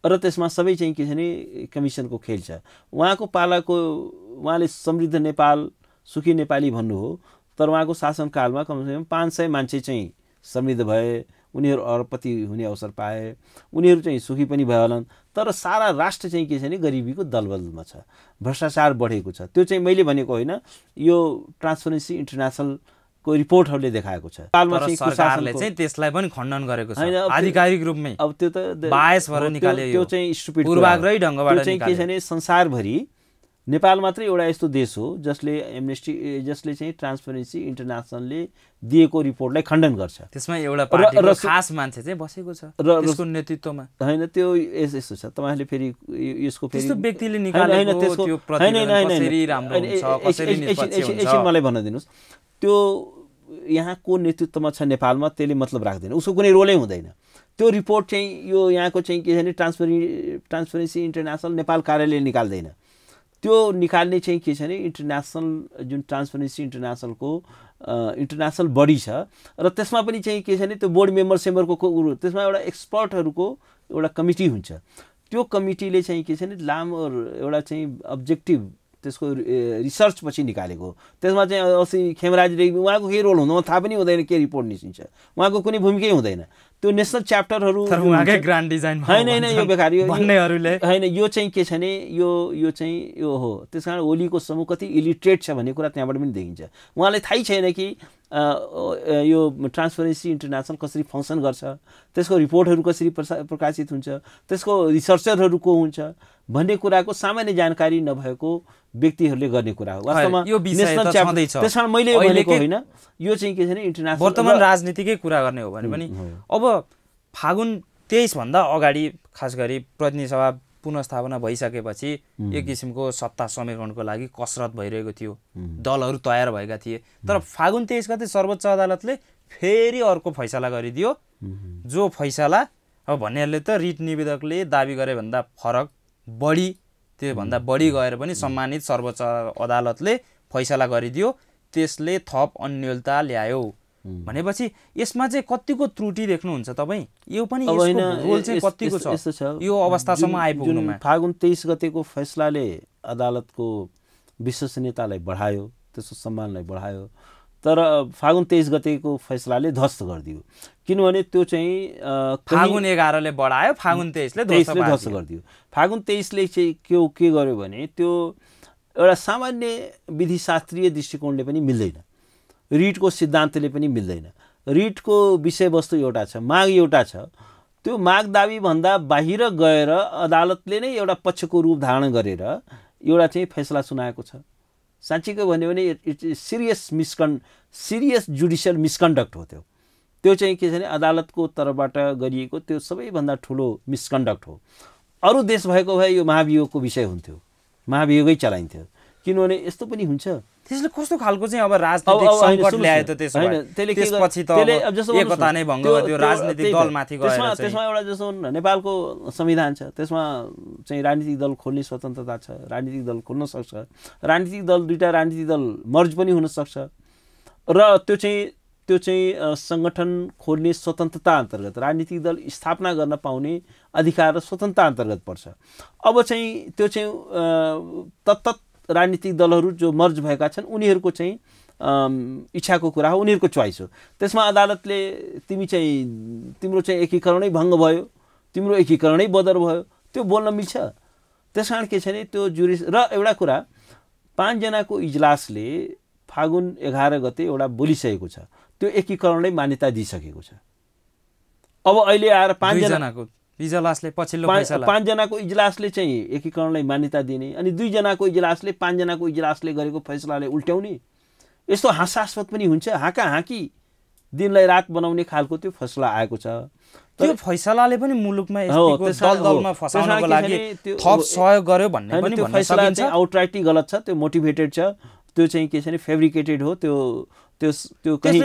र त्यसमा सबै चाहिँ के छ भने कमिसनको खेल छ। उहाँको पालाको उहाँले समृद्ध नेपाल सुखी नेपाली भन्नु हो, तर उहाँको शासनकालमा कमसेकम 500 मान्छे चाहिँ समृद्ध भए, उनीहरू अरबपति हुने अवसर पाए, उनीहरू चाहिँ सुखी पनि भयो होलान्। तर सारा राष्ट्र चाहिँ के छ भने गरिबीको दलबलमा छ, भ्रष्टाचार बढेको छ। त्यो चाहिँ मैले भनेको होइन, यो ट्रान्सपरेन्सी इन्टरनेसनलको रिपोर्टहरूले देखाएको छ। सरकारले चाहिँ त्यसलाई पनि खण्डन गरेको छ आधिकारिक रूपमै। अब त्यो त बायस भएर निकाल्यो, त्यो चाहिँ स्टुपिड पूर्वाग्रही ढङ्गबाट चाहिँ के छ भने संसारभरि नेपाल मात्रै एउटा यस्तो देश हो जसले जसले चाहिँ ट्रान्सपरेन्सी इन्टरनेसनलले दिएको रिपोर्टलाई खण्डन गर्छ। त्यसमा एउटा पार्टीको खास मान्छे चाहिँ बसेको छ र त्यसको नेतृत्वमा हैन। त्यो यस्तो छ, तपाईहरुले फेरि यसको फेरि त्यस्तो व्यक्तिले निकालेको त्यो प्रतिवेदन कसरी राम्रो हुन्छ, कसरी निष्पक्ष हुन्छ, मलाई भन्न दिनुस्। त्यो यहाँ को नेतृत्वमा छ नेपालमा त्यसले मतलब राख्दैन, उसको कुनै रोलै हुँदैन। त्यो रिपोर्ट चाहिँ यो यहाँको चाहिँ के छ भने ट्रान्सपरेन्सी इन्टरनेसनल नेपाल कार्यालयले निकाल्दैन। त्यो निकाल्ने चाहिँ के छ भने इन्टरनेसनल जुन ट्रान्सपरेन्सी इन्टरनेसनलको इन्टरनेसनल बडी छ र त्यसमा पनि चाहिँ के छ भने त्यो बोर्ड मेम्बरको त्यसमा एउटा एक्सपर्टहरूको एउटा कमिटी हुन्छ। त्यो कमिटीले चाहिँ के छ भने लामो एउटा चाहिँ अब्जेक्टिभ त्यसको रिसर्च पछि निकालेको। त्यसमा चाहिँ अस्ति खेमराज रेग्मी उहाँको केही रोल हुँदैन, थाहा पनि हुँदैन के रिपोर्ट निस्किन्छ, उहाँको कुनै भूमिकै हुँदैन। त्यो नेसनल च्याप्टरहरू ग्रान्ड डिजाइन होइन यो बेकार होइन। यो चाहिँ के छ भने यो चाहिँ यो हो। त्यस कारण ओलीको समूह कति इलिट्रेट छ भन्ने कुरा त्यहाँबाट पनि देखिन्छ। उहाँलाई थाहै छैन कि यो ट्रान्सपरेन्सी इन्टरनेसनल कसरी फङ्सन गर्छ, त्यसको रिपोर्टहरू कसरी प्रकाशित हुन्छ, त्यसको रिसर्चरहरू को हुन्छ भन्ने कुराको सामान्य जानकारी नभएको व्यक्तिहरूले गर्ने कुरा हो। वास्तवमा यो विषय त छँदैछ। त्यसकारण मैले भनेको होइन, यो चाहिँ के छ भने इन्टरनेसनल वर्तमान राजनीतिकै कुरा गर्ने हो भने पनि अब फागुन 23 भन्दा अगाडि खास गरी प्रतिनिधि सभा पुनर्स्थापना भइसकेपछि एक किसिमको सत्ता समेकरणको लागि कसरत भइरहेको थियो, दलहरू तयार भएका थिए। तर फागुन 23 गते सर्वोच्च अदालतले फेरि अर्को फैसला गरिदियो, जो फैसला अब भन्नेहरूले त रिट निवेदकले दाबी गरे भन्दा फरक बढी, त्योभन्दा बढी गएर पनि सम्मानित सर्वोच्च अदालतले फैसला गरिदियो, त्यसले थप अन्योलता ल्यायो भनेपछि यसमा चाहिँ कतिको त्रुटि देख्नुहुन्छ तपाईँ? यो पनि यसको रोल चाहिँ कतिको छ यो अवस्थासम्म आइपुग्नुमा? फागुन 23 गतेको फैसलाले अदालतको विश्वसनीयतालाई बढायो, त्यसको सम्मानलाई बढायो, तर फागुन 23 गतेको फैसलाले ध्वस्त गरिदियो। किनभने त्यो चाहिँ फागुन 11 ले बढायो, फागुन 23 ले ध्वस्त गरिदियो। फागुन 23 ले चाहिँ के गर्यो भने त्यो एउटा सामान्य विधिशास्त्रीय दृष्टिकोणले पनि मिल्दैन, रिटको सिद्धान्तले पनि मिल्दैन। रिटको विषयवस्तु एउटा छ, माग एउटा छ। त्यो माग दाबी भन्दा बाहिर गएर अदालतले नै एउटा पक्षको रूप धारण गरेर एउटा चाहिँ फैसला सुनाएको छ। साँच्चीको भन्यो भने इट्स सिरियस जुडिसियल मिसकन्डक्ट हो। त्यो चाहिँ के छ भने अदालतको तर्फबाट गरिएको त्यो सबैभन्दा ठुलो मिसकन्डक्ट हो। अरू देश भएको भए यो महाभियोगको विषय हुन्थ्यो, महाभियोगै चलाइन्थ्यो। किनभने यस्तो पनि हुन्छ, त्यसले कस्तो खालको चाहिँ अब राजनीतिक सङ्कट ल्यायो त त्यसपछि त एकता नै भङ्ग गर्यो, राजनीतिक दलमाथि गएर चाहिँ त्यसमा एउटा जस्तो नेपालको संविधान छ, त्यसमा चाहिँ राजनीतिक दल खोल्ने स्वतन्त्रता छ, राजनीतिक दल खोल्न सक्छ, राजनीतिक दल दुईटा राजनीतिक दल मर्ज पनि हुन सक्छ र त्यो चाहिँ संगठन खोल्ने स्वतन्त्रता अन्तर्गत राजनीतिक दल स्थापना गर्न पाउने अधिकार र स्वतन्त्रता अन्तर्गत पर्छ। अब चाहिँ त्यो चाहिँ तत्त राजनीतिक दलहरू जो मर्ज भएका छन् उनीहरूको चाहिँ इच्छाको कुरा हो, उनीहरूको चोइस हो। त्यसमा अदालतले तिम्रो चाहिँ एकीकरणै भङ्ग भयो, तिम्रो एकीकरणै बदर भयो, त्यो बोल्न मिल्छ। त्यसकारण के छ भने त्यो जुरिस र एउटा कुरा 5 जनाको इजलासले फागुन 11 गते एउटा बोलिसकेको छ, त्यो एकीकरणलाई मान्यता दिइसकेको छ। अब अहिले आएर 5 जनाको इजलासले पछिल्लो फैसला 5 जनाको इजलासले चाहिँ एकीकरणलाई मान्यता दिने अनि 2 जनाको इजलासले 5 जनाको इजलासले गरेको फैसलाले उल्ट्याउने, यस्तो हास्यास्पद पनि हुन्छ। हाँकी दिनलाई रात बनाउने खालको त्यो फैसला आएको छ। त्यो फैसलाले पनि मुलुकमा यस्तो दलदलमा फसाउनको लागि थप सहयोग गर्यो भन्ने पनि त्यो फैसला चाहिँ आउटराइटली गलत छ, त्यो मोटिभेटेड छ, त्यो चाहिँ के छ भने फेब्रिकेटेड हो। त्यो कहीं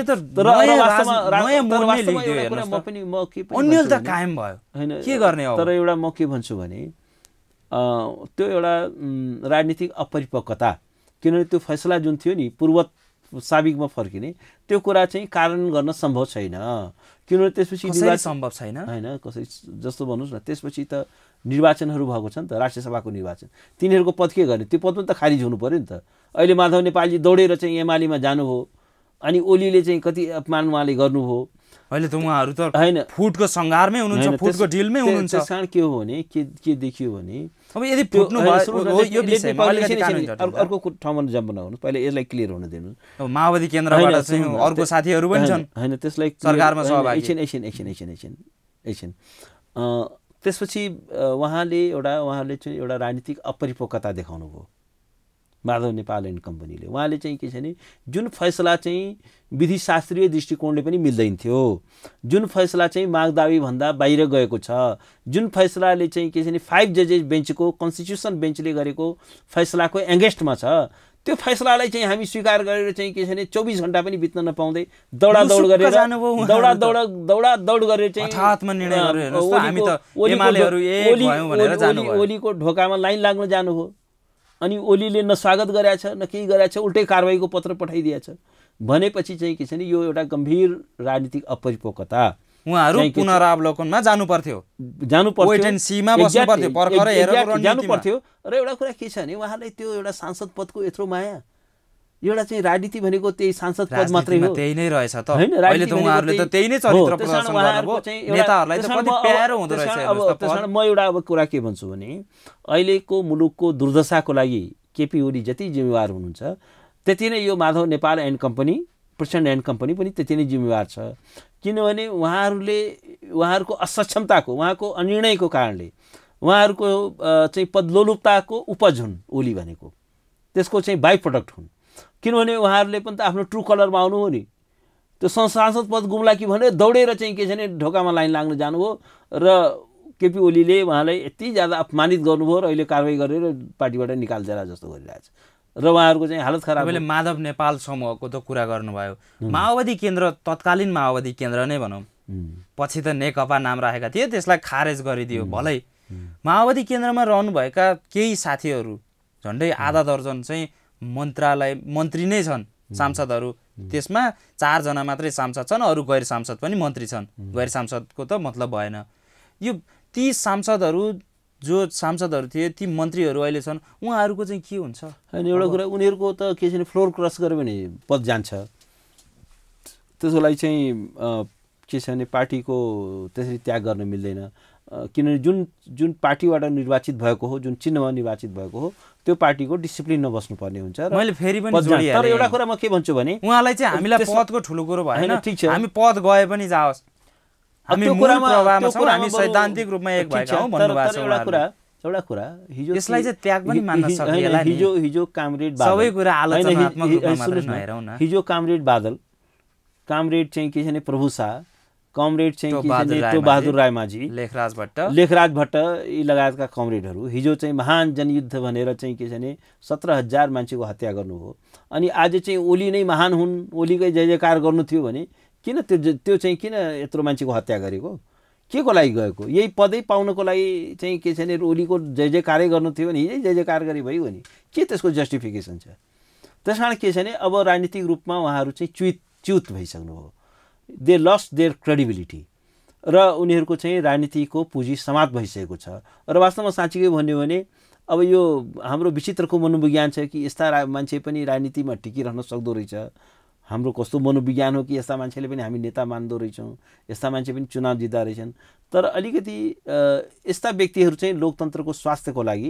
अन्यलता कायम भयो हैन, के गर्ने हो? तर एउटा म के भन्छु भने त्यो एउटा राजनीतिक अपरिपक्वता, किनभने त्यो फैसला जुन थियो नि पूर्व साबिकमा फर्किने, त्यो कुरा चाहिँ कारण गर्न सम्भव छैन। किनभने त्यसपछि निर्वाचन सम्भव छैन हैन, कसै जस्तो भन्नुस् न, त्यसपछि त निर्वाचनहरू भएको छ नि त, राष्ट्रिय सभाको निर्वाचन, तिनीहरूको पद के गर्ने? त्यो पद पनि त खारिज हुनु पर्यो नि त। अहिले माधव नेपालजी दौडेर चाहिँ एमालेमा जानुभयो, अनि ओलीले चाहिँ कति अपमान उहाँले गर्नुभयो। अहिले त उहाँहरू त हैन फुटको संघारमै हुनुहुन्छ, फुटको डिलमै हुनुहुन्छ। त्यसकारण के हो भने के देखियो भने अब यदि फुट्नु भयो यो विषयमा अलिकति अर्को ठाउँमा जम्प नहुनु, पहिला यसलाई क्लियर हुन दिनु। अब माओवादी केन्द्रबाट चाहिँ अर्को साथीहरू पनि छन् हैन, त्यसलाई सरकारमा सहभागी एकछिन त्यसपछि उहाँले चाहिँ एउटा राजनीतिक अपरिपक्वता देखाउनु भयो माधव नेपाल एन्ड कम्पनीले। उहाँले चाहिँ के छ भने जुन फैसला चाहिँ विधिशास्त्रीय दृष्टिकोणले पनि मिल्दैन थियो, जुन फैसला चाहिँ मागदावी भन्दा बाहिर गएको छ, जुन फैसलाले चाहिँ के छ भने 5 जजेस बेन्चको कन्स्टिट्युसन बेन्चले गरेको फैसलाको एगेन्स्टमा छ, त्यो फैसलालाई चाहिँ हामी स्वीकार गरेर चाहिँ के छ भने 24 घण्टा पनि बित्न नपाउँदै दौडादौड गरेर दौडादौड गरेर चाहिँ हठातमा निर्णय गरेर हेर्नुस् त हामी त एमालेहरु एक भयौं भनेर जानुभयो। ओलीको ढोकामा लाइन लाग्न जानुभयो अनि ओलीले न स्वागत गरेछ न केही गरेछ, उल्टै कारबाहीको पत्र पठाइदिएछ भनेपछि चाहिँ के छ भने यो एउटा गम्भीर राजनीतिक अपरिपक्वता। उहाँहरु पुनरावलोकनमा जानु पर्थ्यो वेट एन्ड सीमा बस्नु पर्थ्यो, पर्खर हेरेर जानु पर्थ्यो। र एउटा कुरा के छ भने उहाँलाई त्यो एउटा सांसद पदको यत्रो माया, एउटा चाहिँ राजनीति भनेको त्यही सांसद पद मात्रै हो, त्यही नै रहेछ त। अहिले त उहाँहरुले त त्यही नै चरित्र प्रदर्शन गर्नुभयो, नेताहरुलाई त कति प्यारो हुँदो रहेछ हेर्नुस् त। त्यसैले म एउटा अब कुरा के भन्छु भने अहिलेको मुलुकको दुर्दशाको लागि केपी ओली जति जिम्मेवार हुनुहुन्छ त्यति नै यो Madhav Nepal and company, Prachanda and company पनि त्यति नै जिम्मेवार छ। किनभने उहाँहरूको असक्षमताको, उहाँको अनिर्णयको कारणले उहाँहरूको चाहिँ पदलोलुपताको उपज हुन् ओली भनेको, त्यसको चाहिँ बाई प्रोडक्ट हुन्। किनभने उहाँहरूले पनि त आफ्नो ट्रु कलरमा आउनु हो नि, त्यो सांसद पद गुम्ला कि भने दौडेर चाहिँ के छ भने ढोकामा लाइन लाग्न जानुभयो र केपी ओलीले उहाँलाई यति ज्यादा अपमानित गर्नुभयो र अहिले कारबाही गरेर पार्टीबाट निकाल्देला जस्तो गरिरहेछ र उहाँहरूको चाहिँ हालत खराब। तपाईँले माधव नेपाल समूहको त कुरा गर्नुभयो, माओवादी केन्द्र तत्कालीन माओवादी केन्द्र नै भनौँ, पछि त नेकपा नाम राखेका थिए, त्यसलाई खारेज गरिदियो। भलै माओवादी केन्द्रमा रहनुभएका केही साथीहरू झन्डै आधा दर्जन चाहिँ मन्त्री नै छन् सांसदहरू, त्यसमा 4 जना मात्रै सांसद छन्, अरू गैर सांसद पनि मन्त्री छन्। गैर सांसदको त मतलब भएन। यो ती सांसदहरू जो सांसदहरू थिए ती मन्त्रीहरू अहिले छन्, उहाँहरूको चाहिँ के हुन्छ? होइन एउटा कुरा उनीहरूको त के छ भने फ्लोर क्रस गर्यो भने पद जान्छ, त्यसको लागि चाहिँ के छ भने पार्टीको त्यसरी त्याग गर्न मिल्दैन। किनभने जुन पार्टीबाट निर्वाचित भएको हो, जुन चिन्हमा निर्वाचित भएको हो, त्यो पार्टीको डिसिप्लिनमा बस्नुपर्ने हुन्छ। मैले फेरि पनि जोडिहालेँ, तर एउटा कुरा म के भन्छु भने उहाँलाई चाहिँ हामीलाई पदको ठुलो कुरो भएन, ठिक छ, हामी पद गए पनि जाओस्, हामी मूल प्रवाहमा छौँ, हामी सैद्धान्तिक रूपमा एक भएका हौँ भन्नुभएको छ। एउटा कुरा हिजो यसलाई चाहिँ त्याग पनि मान्न सकिएला नि। हिजो कामरेड बादल सबै कुरा आलोचनात्मक रूपमा मात्र नहेरौँ न। हिजो कामरेड बादल, कामरेड चाहिँ के छ भने प्रभु शाह, कमरेड चाहिँ त्यो बहादुर रायमाझी, लेखराज भट्ट यी लगायतका कमरेडहरू हिजो चाहिँ महान जनयुद्ध भनेर चाहिँ के छ भने 17,000 मान्छेको हत्या गर्नुभयो। अनि आज चाहिँ ओली नै महान हुन्, ओलीकै जय जयकार गर्नु थियो भने किन त्यो चाहिँ किन यत्रो मान्छेको हत्या गरेको, के को लागि गएको? यही पदै पाउनको लागि चाहिँ के छ भने ओलीको जय जयकारै गर्नु थियो भने हिजै जय जयकार गरे भइगयो नि, के त्यसको जस्टिफिकेसन छ? त्यस कारण के छ भने अब राजनीतिक रूपमा उहाँहरू चाहिँ च्युत भइसक्नुभयो, दे लस्ट देयर क्रेडिबिलिटी र उनीहरूको चाहिँ राजनीतिको पुँजी समाप्त भइसकेको छ। र वास्तवमा साँच्चीकै भन्यो भने अब यो हाम्रो विचित्रको मनोविज्ञान छ कि यस्ता मान्छे पनि राजनीतिमा टिकिरहन सक्दो रहेछ। हाम्रो कस्तो मनोविज्ञान हो कि यस्ता मान्छेले पनि हामी नेता मान्दो रहेछौँ, यस्ता मान्छे पनि चुनाव जित्दा रहेछन्। तर अलिकति यस्ता व्यक्तिहरू चाहिँ लोकतन्त्रको स्वास्थ्यको लागि,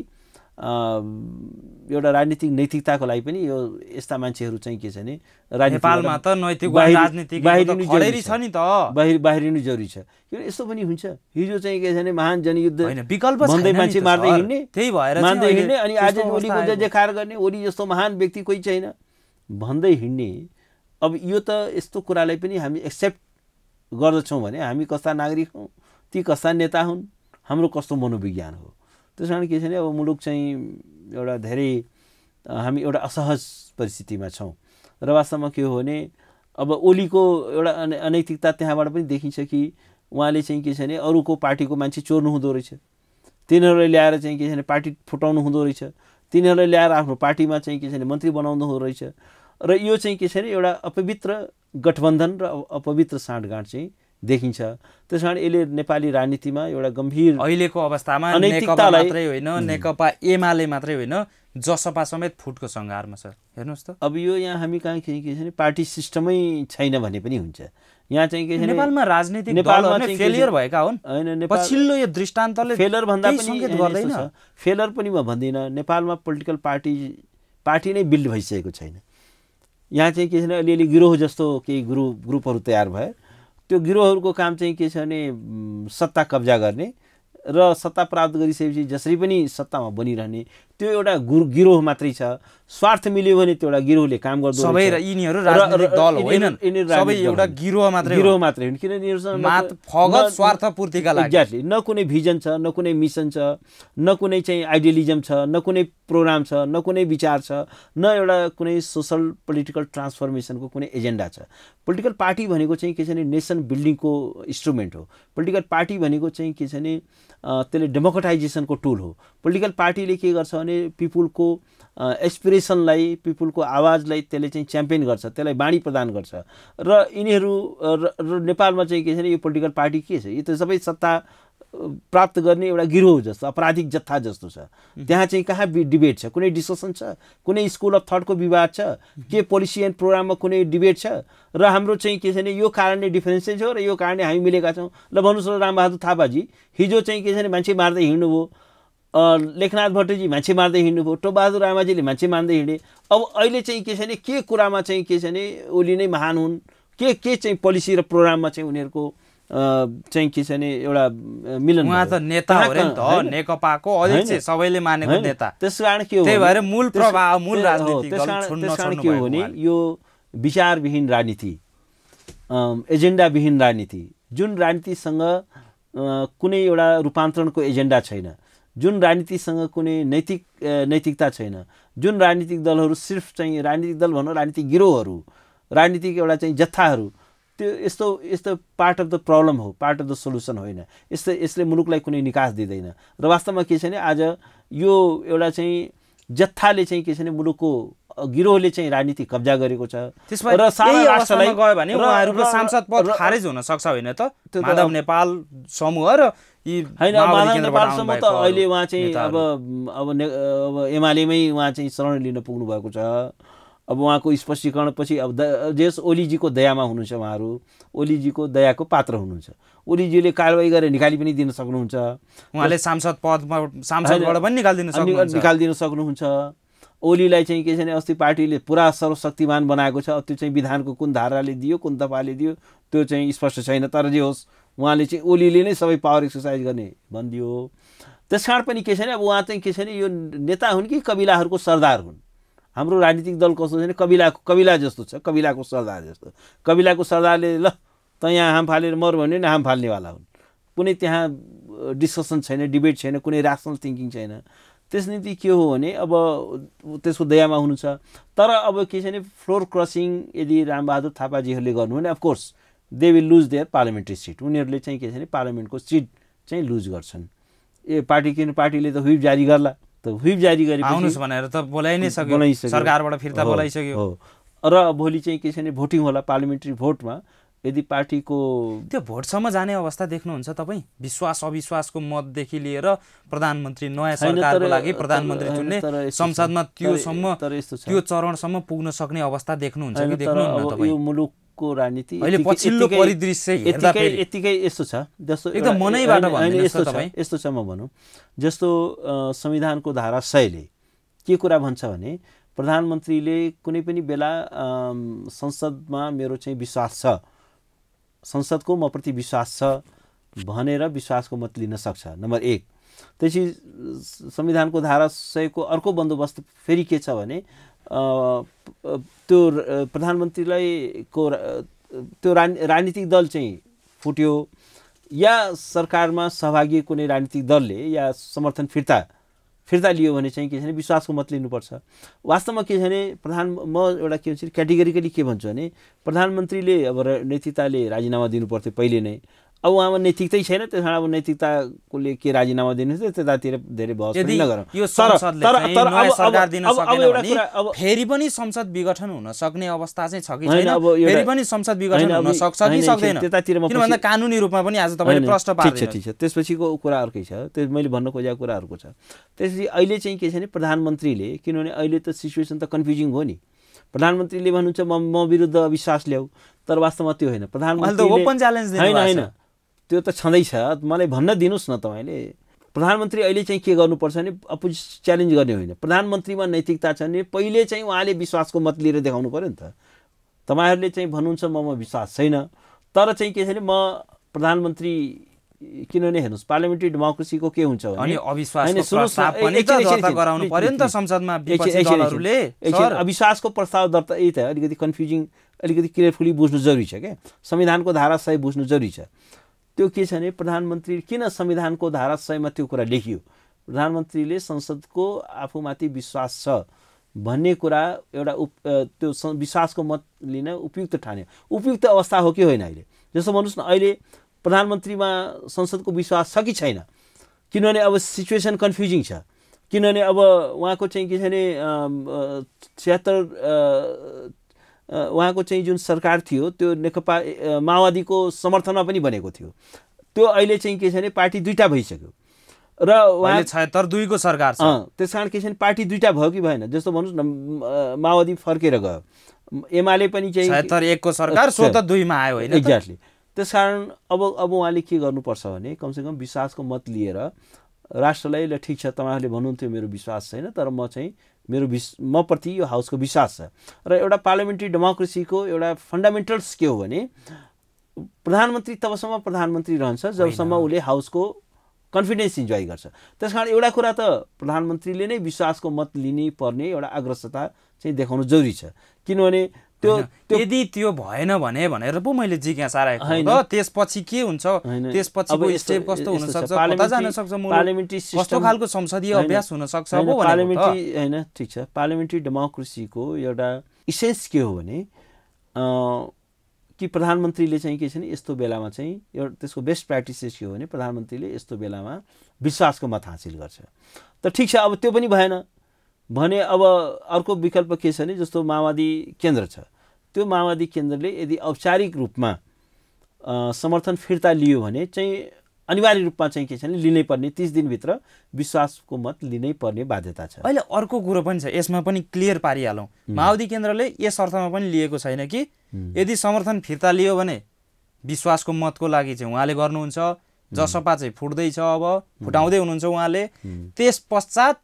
एउटा राजनीतिक नैतिकताको लागि पनि यो यस्ता मान्छेहरू चाहिँ के छ भने नेपालमा त नैतिक राजनीतिक खडेरी छ नि त, बाहिरिनु जरुरी छ। किन यस्तो पनि हुन्छ, हिजो चाहिँ के छ भने महान जनयुद्ध विकल्प भन्दै मान्छे मार्दै हिँड्ने, त्यही भएर मान्दै हिँड्ने, अनि आज ओलीको जय जयकार गर्ने, ओली जस्तो महान व्यक्ति कोही छैन भन्दै हिँड्ने। अब यो त यस्तो कुरालाई पनि हामी एक्सेप्ट गर्दछौँ भने हामी कस्ता नागरिक हौँ, ती कस्ता नेता हुन्, हाम्रो कस्तो मनोविज्ञान हो। त्यस कारण के छ भने अब मुलुक चाहिँ एउटा धेरै हामी एउटा असहज परिस्थितिमा छौँ। र वास्तवमा के हो भने अब ओलीको एउटा अनैतिकता त्यहाँबाट पनि देखिन्छ कि उहाँले चाहिँ के छ भने अरूको पार्टीको मान्छे चोर्नु हुँदो रहेछ, तिनीहरूलाई ल्याएर चाहिँ के छ भने पार्टी फुटाउनु हुँदो रहेछ, तिनीहरूलाई ल्याएर आफ्नो पार्टीमा चाहिँ के छ भने मन्त्री बनाउनु हुँदो रहेछ। र यो चाहिँ के छ भने एउटा अपवित्र गठबन्धन र अपवित्र साँठगाँठ चाहिँ देखिन्छ। त्यस कारण यसले नेपाली राजनीतिमा एउटा गम्भीर अहिलेको अवस्थामा नेकपा मात्रै होइन, नेकपा एमाले मात्रै होइन, जसपा समेत फुटको सङ्घारमा छ। हेर्नुहोस् त अब यो यहाँ हामी कहाँ के छ भने पार्टी सिस्टमै छैन भने पनि हुन्छ। यहाँ चाहिँ के छ नेपालमा राजनीतिक दलहरु फेलियर भएका हुन्। हैन, पछिल्लो यो दृष्टान्तले फेलियर भन्दा पनि संकेत गर्दैन। फेलियर पनि म भन्दिनँ, नेपालमा पोलिटिकल पार्टी नै बिल्ड भइसकेको छैन। यहाँ चाहिँ के छ भने अलिअलि गिरोह जस्तो केही ग्रुपहरू तयार भए, त्यो गिरोहहरूको काम चाहिँ के छ भने सत्ता कब्जा गर्ने र सत्ता प्राप्त गरिसकेपछि जसरी पनि सत्तामा बनिरहने, त्यो एउटा गिरोह मात्रै छ। स्वार्थ मिल्यो भने त्यो एउटा गिरोहले काम गर्दो सबै यिनीहरू राजनीतिक दल होइनन्, सबै एउटा गिरोह मात्रै हुन्। किन यिनीहरूसँग फगत स्वार्थ पूर्तिका लागि एक्ज्याक्टली न कुनै भिजन छ, न कुनै मिसन छ, न कुनै चाहिँ आइडियलिजम छ, न कुनै प्रोग्राम छ, न कुनै विचार छ, न एउटा कुनै सोसल पोलिटिकल ट्रान्सफर्मेसनको कुनै एजेन्डा छ। पोलिटिकल पार्टी भनेको चाहिँ के छ भने नेसन बिल्डिङको इन्स्ट्रुमेन्ट हो। पोलिटिकल पार्टी भनेको चाहिँ के छ भने त्यसले डेमोक्रेटाइजेसनको टुल हो। पोलिटिकल पार्टीले के गर्छ भने पिपुलको एस्पिरेसनलाई, पिपुलको आवाजलाई त्यसले चाहिँ च्याम्पियन गर्छ, त्यसलाई बाणी प्रदान गर्छ। र यिनीहरू नेपालमा चाहिँ के छ भने यो पोलिटिकल पार्टी के छ, यो त सबै सत्ता प्राप्त गर्ने एउटा गिरोह जस्तो, अपराधिक जत्था जस्तो छ। त्यहाँ चाहिँ कहाँ डिबेट छ, कुनै डिस्कसन छ, कुनै स्कुल अफ थटको विवाद छ, के पोलिसी एन्ड प्रोग्राममा कुनै डिबेट छ। र हाम्रो चाहिँ के छ भने यो कारणले डिफरेन्सेस हो र यो कारणले हामी मिलेका छौँ। ल भन्नुहोस् न रामबहादुर थापाजी हिजो चाहिँ के छ भने मान्छे मार्दै हिँड्नुभयो, लेखनाथ भट्टजी मान्छे मार्दै हिँड्नुभयो, टोपबहादुर रामाजीले मान्छे मार्दै हिँडे। अब अहिले चाहिँ के छ भने के कुरामा चाहिँ के छ भने ओली नै महान हुन्, के चाहिँ पोलिसी र प्रोग्राममा चाहिँ उनीहरूको चाहिँ के छ भने एउटा मिलन। उहाँ त नेता हो रे नि त, नेकपाको अध्यक्ष, सबैले मानेको नेता। त्यसकारण के हो, त्यही भएर मूल प्रभाव, मूल राजनीति त्यसकारण के हो भने यो विचारविहीन राजनीति, एजेन्डाविहीन राजनीति, जुन राजनीतिसँग कुनै एउटा रूपान्तरणको एजेन्डा छैन, जुन राजनीतिसँग कुनै नैतिकता छैन, जुन राजनीतिक दलहरू सिर्फ चाहिँ राजनीतिक दल भनौँ, राजनीतिक गिरोहहरू, राजनीतिक एउटा चाहिँ जत्थाहरू, त्यो यस्तो पार्ट अफ द प्रब्लम हो, पार्ट अफ द सोल्युसन होइन। यसले मुलुकलाई कुनै निकास दिँदैन। र वास्तवमा के छ भने आज यो एउटा चाहिँ जत्थाले चाहिँ के छ भने मुलुकको गिरोहले चाहिँ राजनीति कब्जा गरेको छ। र सारा राष्ट्रमा गयो भने उहाँहरूको सांसद पद खारेज हुन सक्छ होइन त? माधव नेपाल समूह र होइन, माधव नेपाल समूह त अहिले उहाँ चाहिँ अब एमालेमै उहाँ चाहिँ शरण लिन पुग्नु भएको छ। अब उहाँको स्पष्टीकरण पछि अब जेस ओलीजीको दयामा हुनुहुन्छ, उहाँहरू ओलीजीको दयाको पात्र हुनुहुन्छ। ओलीजीले कारवाही गरेर निकाली पनि दिन सक्नुहुन्छ, उहाँले सांसदबाट पनि निकालिदिन सक्नुहुन्छ। ओलीलाई चाहिँ के छ भने अस्ति पार्टीले पुरा सर्वशक्तिमान बनाएको छ। त्यो चाहिँ विधानको कुन धाराले दियो, कुन दफाले दियो त्यो चाहिँ स्पष्ट छैन। तर जे होस् उहाँले चाहिँ ओलीले नै सबै पावर एक्सर्साइज गर्ने भनिदियो। त्यसकारण पनि के छ भने अब उहाँ चाहिँ के छ भने यो नेता हुन् कि कबिलाहरूको सरदार हुन्। हाम्रो राजनीतिक दल कस्तो छ भने कबिला जस्तो छ, कबिलाको सरदार जस्तो। कबिलाको सरदारले ल त यहाँ हाम फालेर मर भन्यो भने हाम फाल्नेवाला हुन्। कुनै त्यहाँ डिस्कसन छैन, डिबेट छैन, कुनै ऱ्यासनल थिङ्किङ छैन। त्यस निम्ति के हो भने अब त्यसको दयामा हुनु छ। तर अब के छ भने फ्लोर क्रसिङ यदि रामबहादुर थापाजीहरूले गर्नु भने of course they will lose their parliamentary seat. उनीहरूले चाहिँ के छ भने पार्लियामेन्टको सिट चाहिँ लुज गर्छन्। पार्टीले त व्हिप जारी गर्ला, त व्हिप जारी गरेपछि आउनुस् भनेर त बोलाइ नै सक्यो, सरकारबाट फिर्ता बोलाइसक्यो। र भोलि चाहिँ के छ भने भोटिङ होला, पार्लियामेन्ट्री भोटमा यदि पार्टीको त्यो भोटसम्म जाने अवस्था देख्नुहुन्छ तपाईँ? विश्वास अविश्वासको मतदेखि लिएर प्रधानमन्त्री, नयाँ सरकारको लागि प्रधानमन्त्री चुन्ने, संसदमा त्यो चरणसम्म पुग्न सक्ने अवस्था देख्नुहुन्छ कि देख्नुहुन्न तपाईँ? यो मुलुकको राजनीति अहिले पछिल्लो परिदृश्य यतिकै यस्तो छ जस्तो एकदम मनैबाट यस्तो छ। म भनौँ जस्तो संविधानको धारा 100ले के कुरा भन्छ भने प्रधानमन्त्रीले कुनै पनि बेला संसदमा मेरो चाहिँ विश्वास छ, संसदको म प्रति विश्वास छ भनेर विश्वासको मत लिन सक्छ, नम्बर 1। त्यसपछि संविधानको धारा 100 को अर्को बन्दोबस्त फेरि के छ भने त्यो प्रधानमन्त्रीलाई त्यो राजनीतिक दल चाहिँ फुट्यो या सरकारमा सहभागी कुनै राजनीतिक दलले या समर्थन फिर्ता लियो भने चाहिँ के छ भने विश्वासको मत लिनुपर्छ। वास्तवमा के छ भने म एउटा के भन्छ क्याटेगोरिकली के भन्छु भने प्रधानमन्त्रीले अब नैतिकताले राजीनामा दिनुपर्थ्यो पहिले नै। अब उहाँमा नैतिकतै छैन, त्यस कारण अब नैतिकताले के राजीनामा दिनुहुन्छ त्यतातिर धेरै बहस पनि नगरौँ। फेरि पनि संसद विघटन हुन सक्ने अवस्था चाहिँ छ कि छैन? फेरि पनि संसद विघटन हुन सक्छ कि सक्दैन? किनभने कानुनी रूपमा पनि आज तपाईले प्रश्न पार्दिनु। ठिक छ, त्यसपछिको कुरा अर्कै छ, त्यो मैले भन्न खोजेको कुरा अर्को छ। त्यसपछि अहिले चाहिँ के छ भने प्रधानमन्त्रीले, किनभने अहिले त सिचुएसन त कन्फ्युजिङ हो नि, प्रधानमन्त्रीले भन्नुहुन्छ म विरुद्ध अविश्वास ल्याऊ, तर वास्तवमा त्यो होइन। प्रधानमन्त्रीले ओपन च्यालेन्ज होइन त्यो त छँदैछ, मलाई भन्न दिनुहोस् न तपाईँले। प्रधानमन्त्री अहिले चाहिँ के गर्नुपर्छ भने अपोजिसन च्यालेन्ज गर्ने होइन, प्रधानमन्त्रीमा नैतिकता छ भने पहिले चाहिँ उहाँले विश्वासको मत लिएर देखाउनु पऱ्यो नि त। तपाईँहरूले चाहिँ भन्नुहुन्छ ममा विश्वास छैन, तर चाहिँ के छ भने म प्रधानमन्त्री किनभने हेर्नुहोस् पार्लियामेन्ट्री डेमोक्रेसीको के हुन्छ भने अनि अविश्वासको प्रस्ताव पनि त दर्ता गराउनु पर्यो नि त संसदमा विपक्षी दलहरूले अविश्वासको प्रस्ताव दर्ता यही त अलिकति कन्फ्युजिङ अलिकति क्लियरफुली बुझ्नु जरुरी छ क्या संविधानको धारा 100 बुझ्नु जरुरी छ त्यो के छ भने प्रधानमन्त्री किन संविधानको धारा 100 मा त्यो कुरा लेखियो प्रधानमन्त्रीले संसदको आफूमाथि विश्वास छ भन्ने कुरा एउटा त्यो विश्वासको मत लिन उपयुक्त ठान्यो उपयुक्त अवस्था हो कि होइन अहिले जस्तो भन्नुस् न अहिले प्रधानमन्त्रीमा संसदको विश्वास छ कि छैन किनभने अब सिचुएसन कन्फ्युजिङ छ किनभने अब उहाँको चाहिँ के छ भने 76 उहाँको चाहिँ जुन सरकार थियो त्यो नेकपा माओवादीको समर्थनमा पनि बनेको थियो त्यो अहिले चाहिँ के छ भने पार्टी दुईटा भइसक्यो र उहाँ 76 को सरकार छ त्यसकारण के छ भने पार्टी दुईटा भयो कि भएन जस्तो भन्नुस् न माओवादी फर्केर गयो एमाले पनि चाहिँ 76 को सरकार सो त 2 मा आयो हैन एक्ज्याक्टली त्यसकारण अब उहाँले के गर्नुपर्छ भने कमसेकम विश्वासको मत लिएर राष्ट्रलाई ल ठीक छ तपाईहरुले भन्नुहुन्थ्यो मेरो विश्वास छैन तर म चाहिँ म प्रति यो हाउसको विश्वास छ र एउटा पार्लियामेन्ट्री डेमोक्रेसीको एउटा फन्डामेन्टल्स के हो भने प्रधानमन्त्री तबसम्म प्रधानमन्त्री रहन्छ जबसम्म उले हाउसको कन्फिडेन्स इन्जोय गर्छ त्यसकारण एउटा कुरा त प्रधानमन्त्रीले नै विश्वासको मत लिनै पर्ने एउटा अग्रसरता चाहिँ देखाउनु जरुरी छ किनभने त्यो यदि त्यो भएन भने भनेर पो मैले जिज्ञासा राखेको हो त त्यसपछि के हुन्छ त्यसपछिको स्टेप कस्तो हुन सक्छ कता जान सक्छ पार्लियामेन्ट्री सिस्टम कस्तो खालको संसदीय अभ्यास हुन सक्छ हो भने पार्लियामेन्ट्री हैन ठीक छ पार्लियामेन्ट्री डेमोक्रेसीको एउटा इसेन्स के हो भने कि प्रधानमन्त्रीले चाहिँ के छ नि यस्तो बेलामा चाहिँ त्यसको बेस्ट प्र्याक्टिसेस के हो भने प्रधानमन्त्रीले यस्तो बेलामा विश्वासको मत हासिल गर्छ त ठीक छ अब त्यो पनि भएन भने अब अर्को विकल्प के छ भने जस्तो माओवादी केन्द्र छ त्यो माओवादी केन्द्रले यदि औपचारिक रूपमा समर्थन फिर्ता लियो भने चाहिँ अनिवार्य रूपमा चाहिँ के छ भने लिनै पर्ने 30 दिनभित्र विश्वासको मत लिनै पर्ने बाध्यता छ अहिले अर्को कुरो पनि छ यसमा पनि क्लियर पारिहालौं माओवादी केन्द्रले यस अर्थमा पनि लिएको छैन कि यदि समर्थन फिर्ता लियो भने विश्वासको मतको लागि चाहिँ उहाँले गर्नुहुन्छ जसपा चाहिँ फुट्दै छ अब फुटाउँदै हुनुहुन्छ उहाँले त्यस पश्चात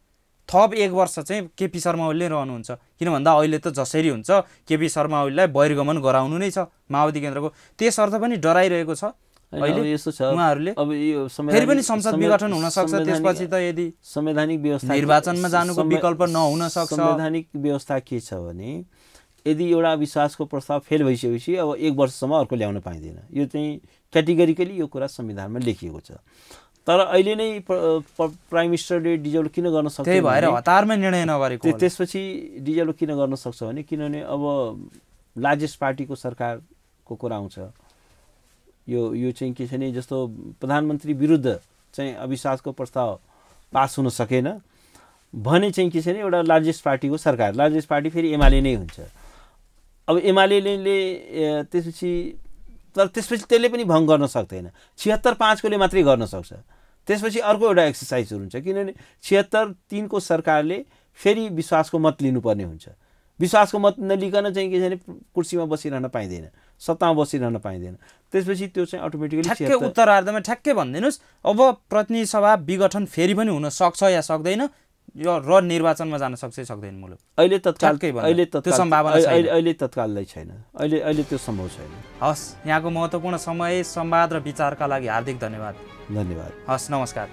थप 1 वर्ष चाहिँ केपी शर्मा ओलीले रहनुहुन्छ किन भन्दा अहिले त जसरी हुन्छ केपी शर्मा ओलीलाई बहिर्गमन गराउनु नै छ माओवादी केन्द्रको त्यस अर्थ पनि डराइरहेको छ अहिले यस्तो छ उहाँहरुले अब यो फेरि पनि संसद विघटन हुन सक्छ त्यसपछि त यदि संवैधानिक व्यवस्था निर्वाचनमा जानुको विकल्प नहुन सक्छ संवैधानिक व्यवस्था के छ भने यदि एउटा विश्वासको प्रस्ताव फेल भइसकेपछि अब 1 वर्षसम्म अर्को ल्याउन पाइदैन यो चाहिँ क्याटेगोरिकली यो कुरा संविधानमा लेखिएको छ तर अहिले नै प्राइम मिनिस्टरले डिजोल्भ किन गर्न सक्छ त्यही भएर हतारमा निर्णय नगरेको त्यसपछि डिजोल्भ किन गर्न सक्छ भने किनभने अब लार्जेस्ट पार्टीको सरकारको कुरा आउँछ यो चाहिँ के छ नि जस्तो प्रधानमन्त्री विरुद्ध चाहिँ अविश्वासको प्रस्ताव पास हुन सकेन भने चाहिँ के छ नि एउटा लार्जेस्ट पार्टीको सरकार लार्जेस्ट पार्टी फेरि एमाले नै हुन्छ अब एमालेले त्यसपछि तर त्यसपछि त्यसले पनि भङ्ग गर्न सक्दैन 76-5 कोले मात्रै गर्न सक्छ त्यसपछि अर्को एउटा एक्सरसाइज हुन्छ किनभने 76-3 को सरकारले फेरि विश्वासको मत लिनुपर्ने हुन्छ विश्वासको मत नलिकन चाहिँ के छ भने कुर्सीमा बसिरहन पाइदैन सत्तामा बसिरहन पाइदैन त्यसपछि त्यो चाहिँ अटोमेटिकली ठ्याक्कै उत्तरार्धमा ठ्याक्कै भनिदिनुस् अब प्रतिनिधि सभा विघटन फेरि पनि हुन सक्छ या सक्दैन यो र निर्वाचनमा जान सक्छ सक्दैन मुलुक अहिले तत्काल त्यो सम्भावना छैन अहिले तत्काललाई छैन अहिले त्यो सम्भव छैन हस् यहाँको महत्त्वपूर्ण समय संवाद र विचारका लागि हार्दिक धन्यवाद धन्यवाद हस् नमस्कार